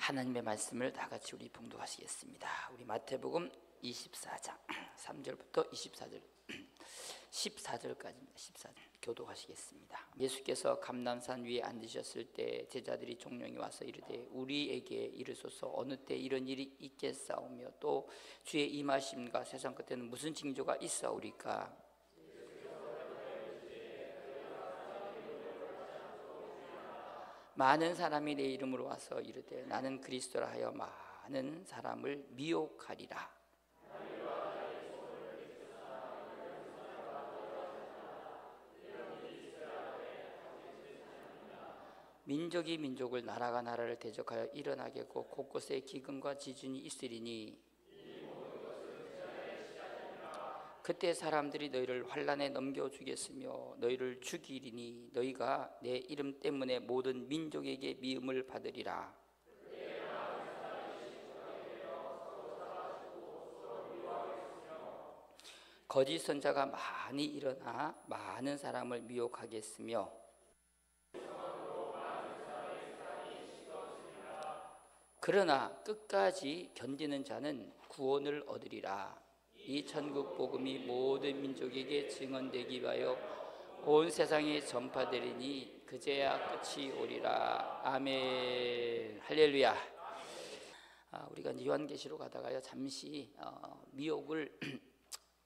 하나님의 말씀을 다 같이 우리 봉독하시겠습니다. 우리 마태복음 24장 3절부터 24절 14절까지입니다. 14절 교독하시겠습니다. 예수께서 감람산 위에 앉으셨을 때 제자들이 종용이 와서 이르되 우리에게 이르소서 어느 때 이런 일이 있겠사오며 또 주의 임하심과 세상 끝에는 무슨 징조가 있사오리까? 많은 사람이 내 이름으로 와서 이르되 나는 그리스도라 하여 많은 사람을 미혹하리라. 민족이 민족을 나라가 나라를 대적하여 일어나겠고 곳곳에 기근과 지진이 있으리니 그때 사람들이 너희를 환난에 넘겨주겠으며 너희를 죽이리니 너희가 내 이름 때문에 모든 민족에게 미움을 받으리라. 거짓 선자가 많이 일어나 많은 사람을 미혹하겠으며 그러나 끝까지 견디는 자는 구원을 얻으리라. 이 천국 복음이 모든 민족에게 증언되기 위하여 온 세상에 전파되리니 그제야 끝이 오리라. 아멘. 할렐루야. 우리가 이제 요한계시로 가다가요 잠시 미혹을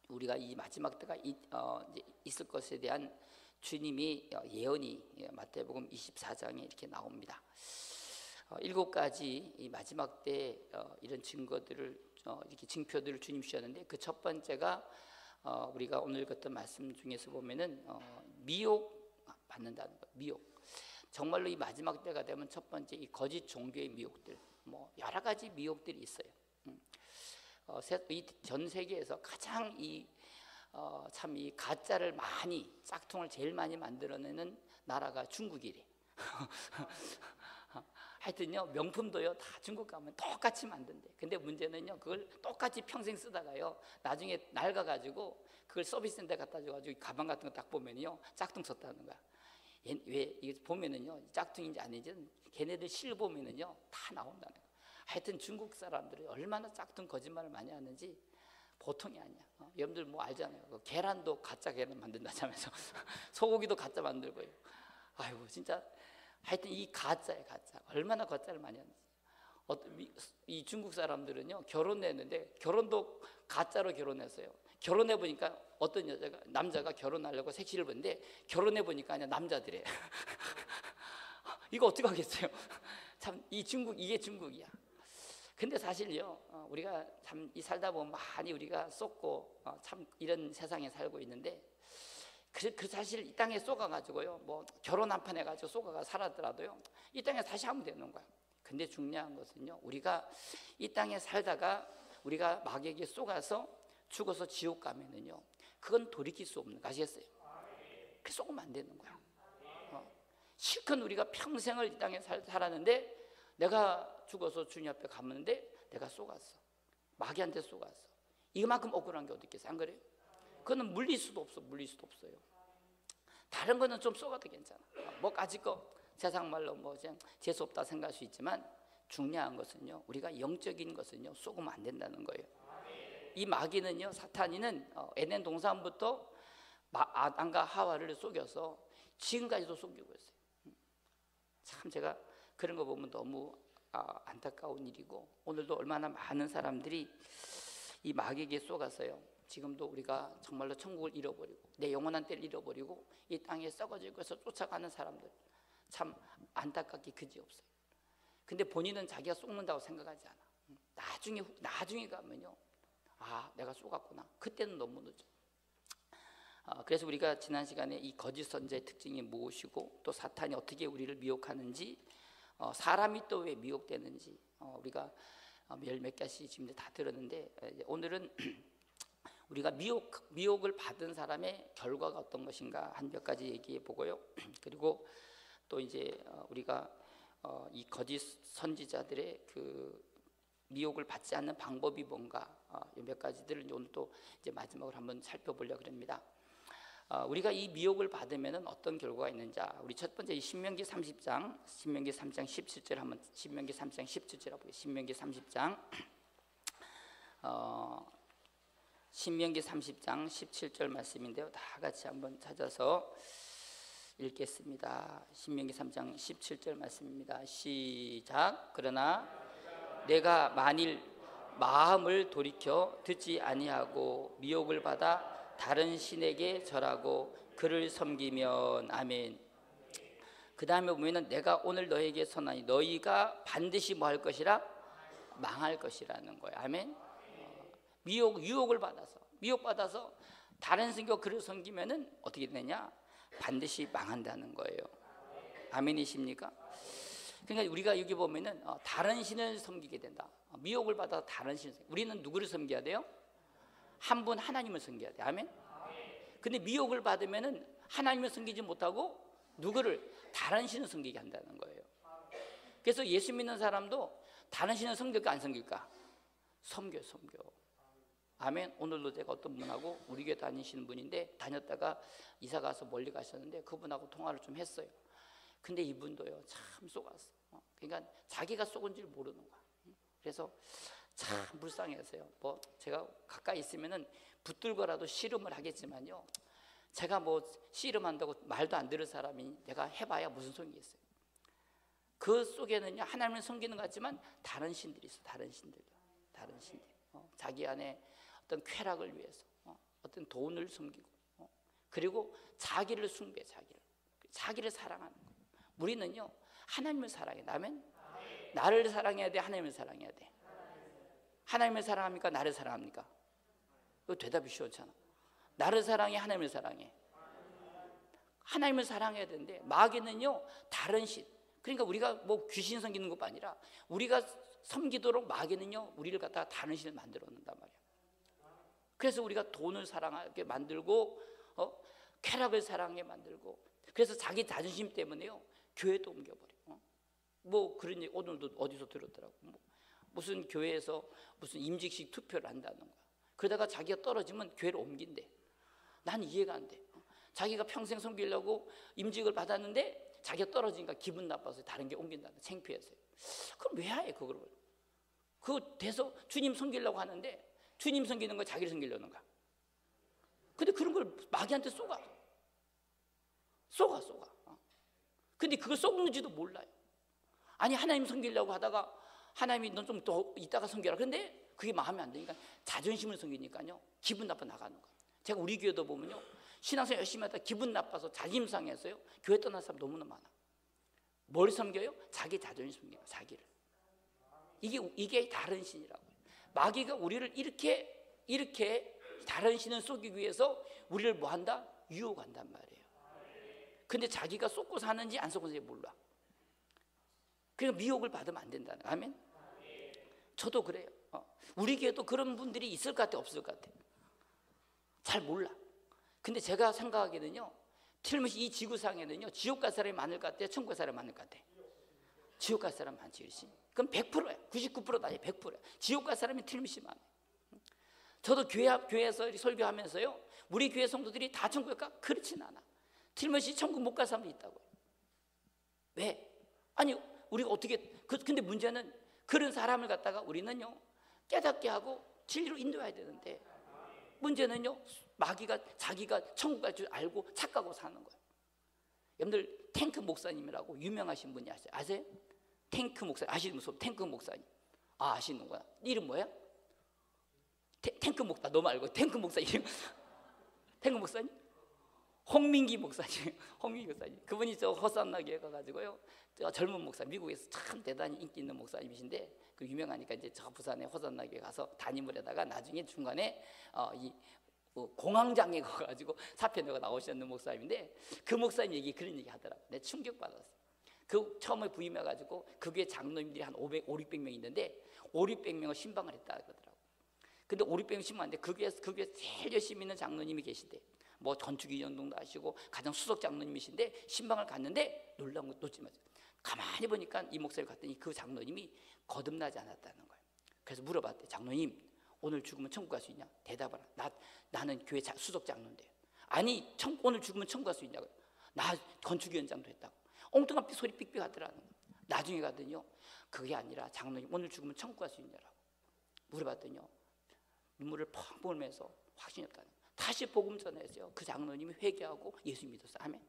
우리가 이 마지막 때가 이제 있을 것에 대한 주님이 예언이 마태복음 24장에 이렇게 나옵니다. 7가지 이 마지막 때 이런 증거들을 이렇게 징표들을 주님 주셨는데 그 첫 번째가 우리가 오늘 읽었던 말씀 중에서 보면은 미혹 받는다는 거. 미혹. 정말로 이 마지막 때가 되면 첫 번째 이 거짓 종교의 미혹들, 뭐 여러 가지 미혹들이 있어요. 이 전 세계에서 가장 참 이 가짜를 많이 짝퉁을 제일 많이 만들어내는 나라가 중국이래. 하여튼요 명품도요 다 중국 가면 똑같이 만든대. 근데 문제는요 그걸 똑같이 평생 쓰다가요 나중에 낡아가지고 그걸 서비스센터 갖다 줘가지고 가방 같은 거 딱 보면요 짝퉁 썼다는 거야. 왜 이게 보면은요 짝퉁인지 아닌지 걔네들 실 보면은요 다 나온다는 거야. 하여튼 중국 사람들이 얼마나 짝퉁 거짓말을 많이 하는지 보통이 아니야. 여러분들 뭐 알잖아요. 계란도 가짜 계란 만든다면서 소고기도 가짜 만들고요. 아이고 진짜 하여튼 이 가짜예요. 가짜. 얼마나 가짜를 많이 하는지. 이 중국 사람들은요 결혼했는데 결혼도 가짜로 결혼했어요. 결혼해 보니까 어떤 남자가 결혼하려고 색시를 보는데 결혼해 보니까 그냥 남자들이에요. 이거 어떻게 하겠어요? 참 이 중국 이게 중국이야. 근데 사실요 우리가 참 이 살다 보면 많이 우리가 쏟고 참 이런 세상에 살고 있는데 그 사실 이 땅에 쏘가가지고요 뭐 결혼 한 판 해가지고 쏘가가 살았더라도요 이 땅에 다시 하면 되는 거야. 근데 중요한 것은요 우리가 이 땅에 살다가 우리가 마귀에게 쏘가서 죽어서 지옥 가면은요 그건 돌이킬 수 없는 거 아시겠어요? 그 쏘면 안 되는 거야. 실컷 우리가 평생을 이 땅에 살았는데 내가 죽어서 주님 앞에 갔는데 내가 쏘갔어. 마귀한테 쏘갔어. 이만큼 억울한 게 어디 있겠어요? 안 그래요? 그거는 물릴 수도 없어요. 다른 거는 좀 쏘가도 괜찮아. 뭐 가지 거 세상 말로 뭐 그냥 재수 없다 생각할 수 있지만 중요한 것은요 우리가 영적인 것은요 쏘으면 안 된다는 거예요. 이 마귀는요 사탄이는 에덴 동산부터 아담과 하와를 속여서 지금까지도 속이고 있어요. 참 제가 그런 거 보면 너무 안타까운 일이고 오늘도 얼마나 많은 사람들이 이 마귀에게 쏘가서요 지금도 우리가 정말로 천국을 잃어버리고 내 영원한 때를 잃어버리고 이 땅에 썩어지고 해서 쫓아가는 사람들 참 안타깝게 그지없어요. 근데 본인은 자기가 속는다고 생각하지 않아. 나중에 가면요 내가 쏘갔구나. 그때는 너무 늦어. 그래서 우리가 지난 시간에 이 거짓 선자의 특징이 무엇이고 또 사탄이 어떻게 우리를 미혹하는지 사람이 또 왜 미혹되는지 우리가 몇 가지 지금 다 들었는데 오늘은 우리가 미혹을 받은 사람의 결과가 어떤 것인가 한 몇 가지 얘기해 보고요. 그리고 또 이제 우리가 이 거짓 선지자들의 그 미혹을 받지 않는 방법이 뭔가 몇 가지들을 오늘 또 이제 마지막으로 한번 살펴보려고 합니다. 우리가 이 미혹을 받으면 어떤 결과가 있는지, 우리 첫 번째 이 신명기 30장 17절 한번, 신명기 30장 17절 한번, 신명기 30장 신명기 30장 17절 말씀인데요, 다 같이 한번 찾아서 읽겠습니다. 신명기 3장 17절 말씀입니다. 시작. 그러나 내가 만일 마음을 돌이켜 듣지 아니하고 미혹을 받아 다른 신에게 절하고 그를 섬기면, 아멘. 그 다음에 보면은 내가 오늘 너에게 선하니 너희가 반드시 뭐 할 것이라? 망할 것이라는 거예요. 아멘. 유혹을 받아서, 미혹받아서 다른 신과 그를 섬기면은 어떻게 되냐? 반드시 망한다는 거예요. 아멘이십니까? 그러니까 우리가 여기 보면은 다른 신을 섬기게 된다. 미혹을 받아서 다른 신을 섬기게. 우리는 누구를 섬겨야 돼요? 한 분 하나님을 섬겨야 돼. 아멘. 근데 미혹을 받으면은 하나님을 섬기지 못하고 누구를? 다른 신을 섬기게 한다는 거예요. 그래서 예수 믿는 사람도 다른 신을 섬길까 안 섬길까? 섬겨. 아멘. 오늘도 제가 어떤 분하고 우리 교회 다니시는 분인데, 다녔다가 이사 가서 멀리 가셨는데 그분하고 통화를 좀 했어요. 근데 이분도요 참 속았어. 그러니까 자기가 속은 줄 모르는 거야. 그래서 참 불쌍했어요. 뭐 제가 가까이 있으면은 붙들고라도 씨름을 하겠지만요, 제가 뭐 씨름한다고 말도 안 들을 사람이 내가 해봐야 무슨 소용이 있어요. 그 속에는요 하나님을 섬기는 것 같지만 다른 신들이 있어. 다른 신들. 자기 안에 어떤 쾌락을 위해서, 어떤 돈을 섬기고, 그리고 자기를 숭배, 자기를 사랑하는 거예요. 우리는요 하나님을 사랑해. 아멘. 나를 사랑해야 돼, 하나님을 사랑해야 돼? 하나님을 사랑합니까, 나를 사랑합니까? 이거 대답이 쉬웠잖아. 나를 사랑해, 하나님을 사랑해? 하나님을 사랑해야 되는데 마귀는요 다른 신, 그러니까 우리가 뭐 귀신 섬기는 것뿐 아니라 우리가 섬기도록 마귀는요 우리를 갖다가 다른 신을 만들어 놓는단 말이야. 그래서 우리가 돈을 사랑하게 만들고, 쾌락을 사랑하게 만들고, 그래서 자기 자존심 때문에요 교회도 옮겨버려. 뭐 그런 얘기 오늘도 어디서 들었더라고. 무슨 교회에서 무슨 임직식 투표를 한다는 거야. 그러다가 자기가 떨어지면 교회를 옮긴대. 난 이해가 안 돼. 자기가 평생 섬기려고 임직을 받았는데 자기가 떨어지니까 기분 나빠서 다른 게 옮긴다. 창피해서요. 그럼 왜 해 그걸? 그거 돼서 주님 섬기려고 하는데 주님 섬기는 거 자기를 섬기려는 거야. 근데 그런 걸 마귀한테 쏘가. 근데 그걸 쏘는지도 몰라요. 아니 하나님 섬기려고 하다가 하나님이 넌 좀 더 이따가 섬겨라. 그런데 그게 마음에 안 드니까 자존심을 섬기니까요 기분 나빠 나가는 거야. 제가 우리 교회도 보면요 신앙생활 열심히 하다가 기분 나빠서 자존심 상해서요 교회 떠난 사람 너무나 많아. 뭘 섬겨요? 자기 자존심 섬겨요. 자기를. 이게 다른 신이라고요. 마귀가 우리를 이렇게 다른 신을 속이기 위해서 우리를 뭐한다? 유혹한단 말이에요. 근데 자기가 쏟고 사는지 안 쏟고 사는지 몰라. 그러니까 미혹을 받으면 안 된다는 거예요. 아멘? 저도 그래요. 우리 교회도 그런 분들이 있을 것 같아, 없을 것 같아? 잘 몰라. 근데 제가 생각하기에는요 틀림없이 이 지구상에는요 지옥 갈 사람이 많을 것 같아요, 천국 갈 사람이 많을 것 같아요? 지옥 갈 사람 많지. 그럼 100%야. 99%도 아니야. 100%야. 지옥 갈 사람이 틀림없이 많아요. 저도 교회에서 설교하면서요 우리 교회 성도들이 다 천국 갈까? 그렇진 않아. 틀림없이 천국 못 갈 사람도 있다고요. 왜? 아니 우리가 어떻게 근데 문제는 그런 사람을 갖다가 우리는요 깨닫게 하고 진리로 인도해야 되는데, 문제는요 마귀가 자기가 천국 갈 줄 알고 착각하고 사는 거예요. 여러분들 탱크 목사님이라고 유명하신 분이 아세요? 탱크 목사님 아시는 분? 탱크 목사님. 아시는 거야? 이름 뭐야? 탱크 목사. 너 말고 탱크 목사님. 탱크 목사님? 홍민기 목사님. 홍민기 목사님. 그분이 저 호산나 교회 가가지고요 저 젊은 목사, 미국에서 참 대단히 인기 있는 목사님이신데 그 유명하니까 이제 저 부산에 호산나 교회 가서 담임을 하다가 나중에 중간에 공황장애 가가지고 사표내고 나오셨는 목사님인데, 그 목사님 얘기 그런 얘기 하더라고. 내가 충격받았어. 그 처음에 부임해가지고 그 교회 장로님들이 한 500명 있는데 500명을 신방을 했다 그러더라고. 근데 500명 신방하는데 그 교회 제일 열심히 있는 장로님이 계신데, 뭐 전투기 연동도 하시고 가장 수석 장로님이신데 신방을 갔는데 놀라운 거 놓지 마세요. 가만히 보니까 이 목사를 갔더니 그 장로님이 거듭나지 않았다는 거예요. 그래서 물어봤대. 장로님 오늘 죽으면 천국 갈 수 있냐? 대답하라. 나는 교회 수석 장로인데. 아니 오늘 죽으면 천국 갈 수 있냐고요. 나 건축위원장도 했다고. 엉뚱한 소리 삑삑 하더라는 거예요. 나중에 가더니요, 그게 아니라 장로님 오늘 죽으면 천국 갈 수 있냐라고 물어봤더니요, 눈물을 펑 보면서 확신이 없다는 거예요. 다시 복음 전했어요. 그 장로님이 회개하고 예수 믿었어요. 아멘.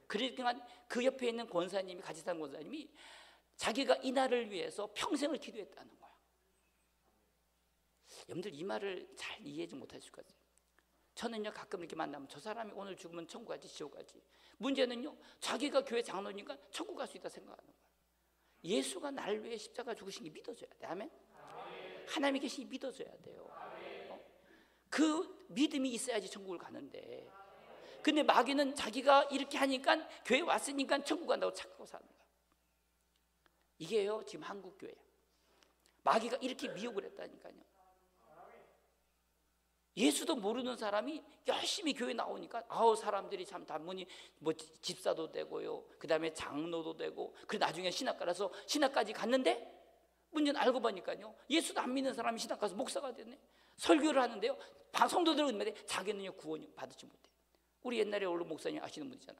그러니까 그 옆에 있는 권사님이, 같이 사는 권사님이 자기가 이 날을 위해서 평생을 기도했다는 거야. 여러분들 이 말을 잘 이해하지 못하실 것 같아요. 저는요, 가끔 이렇게 만나면 저 사람이 오늘 죽으면 천국 가지 지옥 가지. 문제는요, 자기가 교회 장로니까 천국 갈 수 있다 생각하는 거야. 예수가 날 위해 십자가 죽으신 게 믿어져야 돼. 아멘. 하나님이 계시니 믿어져야 돼요. 그 믿음이 있어야지 천국을 가는데, 근데 마귀는 자기가 이렇게 하니까 교회 왔으니까 천국 간다고 착각하고 사는 거야. 이게요, 지금 한국 교회 마귀가 이렇게 미혹을 했다니까요. 예수도 모르는 사람이 열심히 교회 나오니까 사람들이 참 단문이 뭐 집사도 되고요, 그 다음에 장로도 되고, 그 나중에 신학 가서 신학까지 갔는데 문제는 알고 보니까요, 예수도 안 믿는 사람이 신학 가서 목사가 됐네. 설교를 하는데요, 성도들은 있는데 자기는요 구원 받지 못해. 우리 옛날에 오늘 목사님 아시는 분이잖아.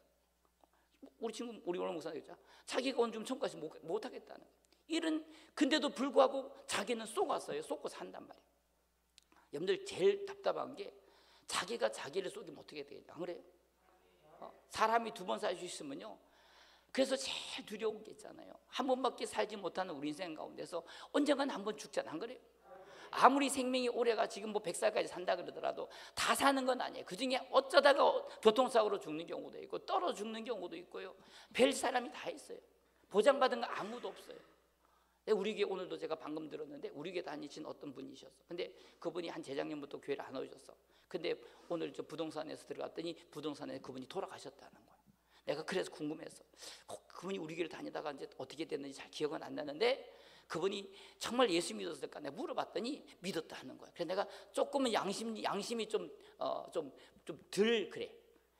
우리 친구, 우리 오늘 목사님 있잖아. 자기가 오늘 좀 천국까지 못 하겠다는 이런, 근데도 불구하고 자기는 쏘았어요. 쏘고 산단 말이에요. 여러분들 제일 답답한 게 자기가 자기를 쏘기면 어떻게 되겠냐, 안 그래요? 사람이 두 번 살 수 있으면요, 그래서 제일 두려운 게 있잖아요. 한 번밖에 살지 못하는 우리 인생 가운데서 언젠가는 한 번 죽잖아, 안 그래요? 아무리 생명이 오래가 지금 뭐 100살까지 산다 그러더라도 다 사는 건 아니에요. 그중에 어쩌다가 교통사고로 죽는 경우도 있고 떨어 죽는 경우도 있고요, 별 사람이 다 있어요. 보장받은 거 아무도 없어요. 우리 교회 오늘도 제가 방금 들었는데 우리 교회 다니신 어떤 분이셨어. 근데 그분이 한 재작년부터 교회를 안 오셨어. 근데 오늘 저 부동산에서 들어갔더니 부동산에 그분이 돌아가셨다는 거야. 내가 그래서 궁금했어. 그분이 우리 교회를 다니다가 이제 어떻게 됐는지 잘 기억은 안 나는데 그분이 정말 예수 믿었을까 내가 물어봤더니 믿었다 하는 거야. 그래서 내가 조금은 양심이 좀 덜 그래.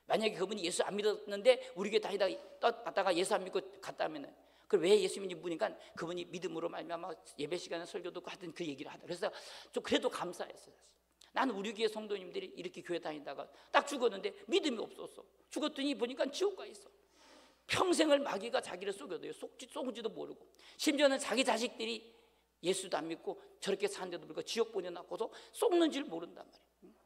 만약에 그분이 예수 안 믿었는데 우리 교회 다니다가 예수 안 믿고 갔다면은, 그 왜 예수 믿는지 묻으니까 그분이 믿음으로 말미암아 예배 시간에 설교도 하든 그 얘기를 하더라. 그래서 좀 그래도 감사했어요. 나는 우리 교회 성도님들이 이렇게 교회 다니다가 딱 죽었는데 믿음이 없었어. 죽었더니 보니까 지옥 가 있어. 평생을 마귀가 자기를 속여도요, 속은지도 모르고, 심지어는 자기 자식들이 예수도 안 믿고 저렇게 사는데도 불구하고 지옥 보내놓고서 속는 줄 모른단 말이에요.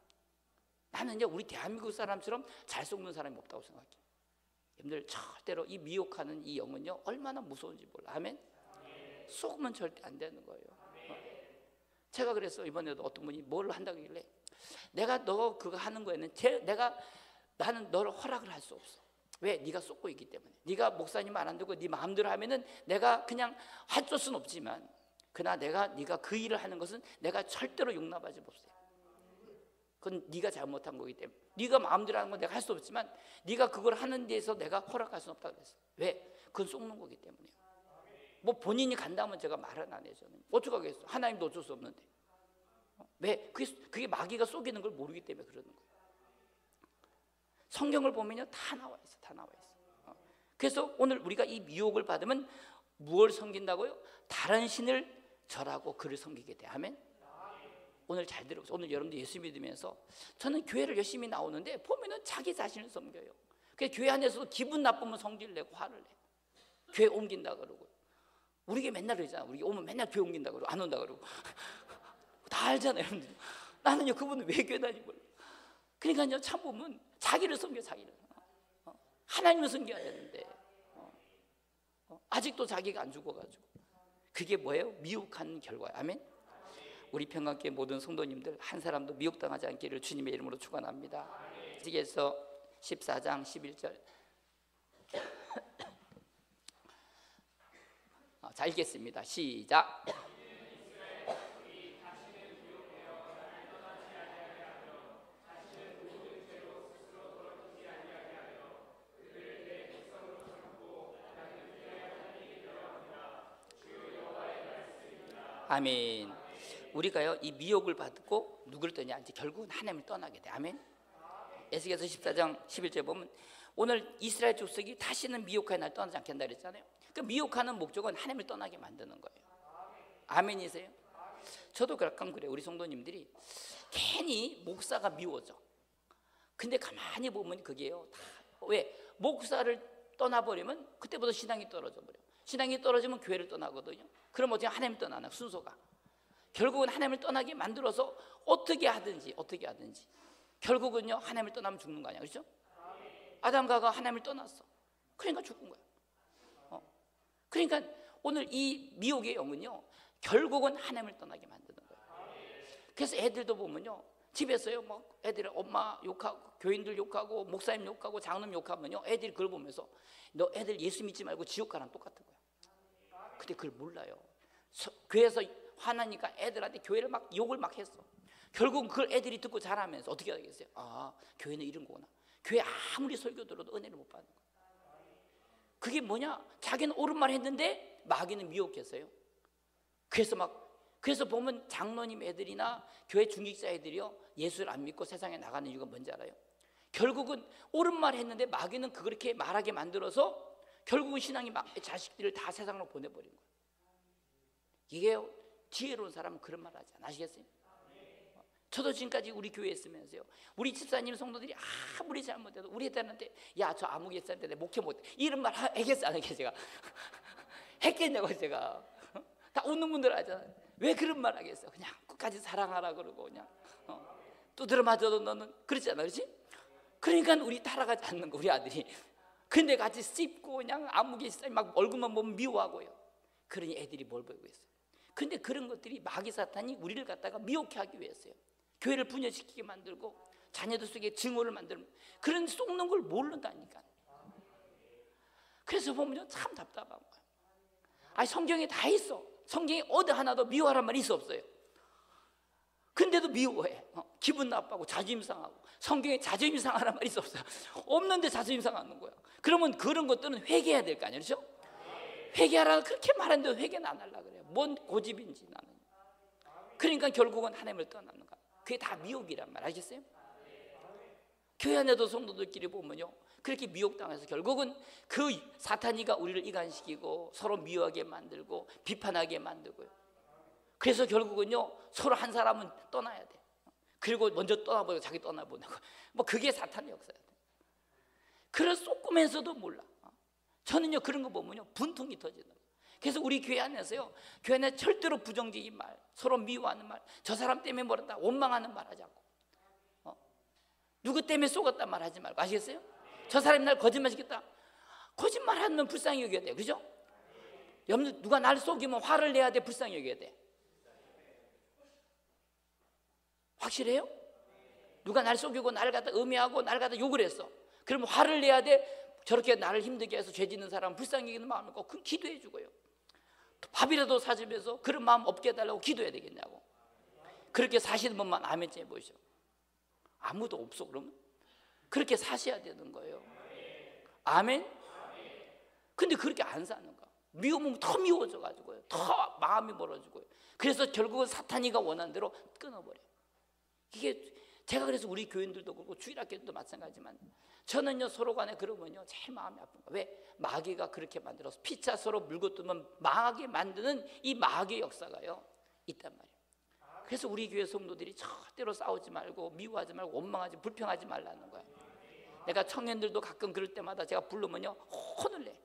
나는요, 우리 대한민국 사람처럼 잘 속는 사람이 없다고 생각해요. 여러분들 절대로 이 미혹하는 이 영은요 얼마나 무서운지 몰라. 아멘. 속으면 절대 안 되는 거예요. 제가 그래서 이번에도 어떤 분이 뭘 한다고 하길래, 내가 너 그거 하는 거에는 나는 너를 허락을 할 수 없어. 왜? 네가 쏟고 있기 때문에. 네가 목사님 말 안 듣고 네 마음대로 하면은 내가 그냥 할 수는 없지만, 그러나 네가 그 일을 하는 것은 내가 절대로 용납하지 못해. 그건 네가 잘못한 거기 때문에. 네가 마음대로 하는 건 내가 할 수 없지만 네가 그걸 하는 데서 내가 허락할 수는 없다고 그랬어요. 왜? 그건 속는 거기 때문에요. 뭐 본인이 간다면 제가 말은 안 해요. 저는 어쩌겠어. 하나님도 어쩔 수 없는데. 왜? 그게 마귀가 속이는 걸 모르기 때문에 그러는 거예요. 성경을 보면요 다 나와 있어. 다 나와 있어. 그래서 오늘 우리가 이 미혹을 받으면 무엇을 섬긴다고요? 다른 신을 절하고 그를 섬기게 돼. 아멘. 오늘 잘 들어보세요. 오늘 여러분들 예수 믿으면서, 저는 교회를 열심히 나오는데 보면은 자기 자신을 섬겨요. 그래서 교회 안에서도 기분 나쁘면 성질 내고 화를 내. 교회 옮긴다 그러고. 우리 교회 맨날 그러잖아. 우리 오면 맨날 교회 옮긴다 그러고 안 온다 그러고. 다 알잖아요, 여러분들. 나는요 그분은 왜 교회 다니고 몰라. 그러니까요 참 보면 자기를 섬겨, 자기를. 하나님을 섬겨야 되는데 아직도 자기가 안 죽어가지고. 그게 뭐예요? 미혹한 결과예요. 아멘. 우리 평강교회 모든 성도님들 한 사람도 미혹당하지 않기를 주님의 이름으로 축원합니다. 에스겔서 14장 11절. 자, 읽겠습니다. 시작. 아멘. 우리가요 이 미혹을 받고 누구를 떠냐, 이제 결국은 하나님을 떠나게 돼. 아멘. 에스겔서 14장 11절 보면 오늘 이스라엘 족속이 다시는 미혹하여 날 떠나지 않겠다 그랬잖아요. 그 미혹하는 목적은 하나님을 떠나게 만드는 거예요. 아멘이세요? 저도 가끔 그래요. 우리 성도님들이 괜히 목사가 미워져. 근데 가만히 보면 그게요, 다 왜? 목사를 떠나버리면 그때부터 신앙이 떨어져 버려. 신앙이 떨어지면 교회를 떠나거든요. 그럼 어떻게 하나님을 떠나나, 순서가. 결국은 하나님을 떠나게 만들어서 어떻게 하든지 결국은요 하나님을 떠나면 죽는 거 아니야, 그렇죠? 아담과가 하나님을 떠났어. 그러니까 죽은 거야. 그러니까 오늘 이 미혹의 영은요 결국은 하나님을 떠나게 만드는 거예요. 그래서 애들도 보면요, 집에서요 뭐 애들이 엄마 욕하고 교인들 욕하고 목사님 욕하고 장로님 욕하면요 애들이 그걸 보면서 너 애들 예수 믿지 말고 지옥 가랑 똑같은 거야. 근데 그걸 몰라요. 교회에서 화나니까 애들한테 교회를 막 욕을 막 했어. 결국은 그걸 애들이 듣고 자라면서 어떻게 하겠어요? 아, 교회는 이런 거구나. 교회 아무리 설교 들어도 은혜를 못 받는 거야. 그게 뭐냐? 자기는 옳은 말 했는데 마귀는 미혹했어요. 그래서 보면 장로님 애들이나 교회 중직자 애들이요 예수를 안 믿고 세상에 나가는 이유가 뭔지 알아요? 결국은 옳은 말 했는데 마귀는 그렇게 말하게 만들어서 결국은 신앙이 자식들을 다 세상으로 보내버린 거예요. 이게요 지혜로운 사람은 그런 말 하지 않아. 아시겠어요? 저도 지금까지 우리 교회에 있으면서요 우리 집사님 성도들이 아무리 잘못해도 우리 애들한테 야 저 아무 집사한테 내 목회 못해 이런 말 하겠어 안 하겠어? 제가 했겠냐고. 제가 다 웃는 분들 하잖아요. 왜 그런 말 하겠어? 그냥 끝까지 사랑하라 그러고 그냥 두드려 맞아도 너는 그렇잖아, 그렇지? 그러니까 우리 따라가지 않는 거, 우리 아들이. 근데 같이 씹고 그냥 아무개 막 얼굴만 보면 미워하고요. 그러니 애들이 뭘 배우고 있어요? 근데 그런 것들이 마귀 사탄이 우리를 갖다가 미혹해 하기 위해서요. 교회를 분열시키게 만들고 자녀들 속에 증오를 만들고 그런 속는 걸 모른다니까. 그래서 보면 참 답답한 거예요. 아니 성경에 다 있어. 성경에 어디 하나도 미워하란 말이 있어 없어요? 근데도 미워해. 기분 나빠하고 자존심 상하고. 성경에 자존심 상하란 말이 있어 없어요? 없는데 자존심 상하는 거야. 그러면 그런 것들은 회개해야 될 거 아니에요, 그렇죠? 회개하라 그렇게 말하는데 회개는 안 하려고 그래요. 뭔 고집인지 나는. 그러니까 결국은 하나님을 떠나는 거야. 그게 다 미혹이란 말 아시겠어요? 교회 안에도 성도들끼리 보면요 그렇게 미혹당해서 결국은 그 사탄이가 우리를 이간시키고 서로 미워하게 만들고 비판하게 만들고요. 그래서 결국은요 서로 한 사람은 떠나야 돼. 그리고 먼저 떠나보고 자기 떠나보내고 뭐 그게 사탄의 역사야. 그걸 쏟으면서도 몰라. 저는요 그런 거 보면요 분통이 터지는 거예요. 그래서 우리 교회 안에서요 교회 안에 절대로 부정적인 말, 서로 미워하는 말, 저 사람 때문에 뭐랬다 원망하는 말 하지 않고 누구 때문에 속았단 말 하지 말고. 아시겠어요? 저 사람이 날 거짓말 시켰다. 거짓말 하면 불쌍히 여겨야 돼, 그죠? 누가 날 속이면 화를 내야 돼, 불쌍히 여겨야 돼? 확실해요? 누가 날 속이고 나를 갖다 음해하고 나를 갖다 욕을 했어. 그러면 화를 내야 돼? 저렇게 나를 힘들게 해서 죄 짓는 사람 불쌍히 여기는 마음을 갖고 그럼 기도해 주고요. 밥이라도 사주면서 그런 마음 없게 해달라고 기도해야 되겠냐고. 그렇게 사시는 분만 아멘 좀 해보시죠. 아무도 없어. 그러면 그렇게 사셔야 되는 거예요. 아멘. 근데 그렇게 안 사는 거야. 미우면 더 미워져 가지고요 더 마음이 멀어지고요. 그래서 결국은 사탄이가 원하는 대로 끊어버려. 이게 제가 그래서 우리 교인들도 그렇고 주일학교도 마찬가지지만 저는요 서로 간에 그러면요 제일 마음이 아픈 거야. 왜? 마귀가 그렇게 만들어서 피차 서로 물고 뜨면 망하게 만드는 이 마귀의 역사가요 있단 말이에요. 그래서 우리 교회 성도들이 절대로 싸우지 말고 미워하지 말고 원망하지 불평하지 말라는 거야. 내가 청년들도 가끔 그럴 때마다 제가 부르면요 혼을 내.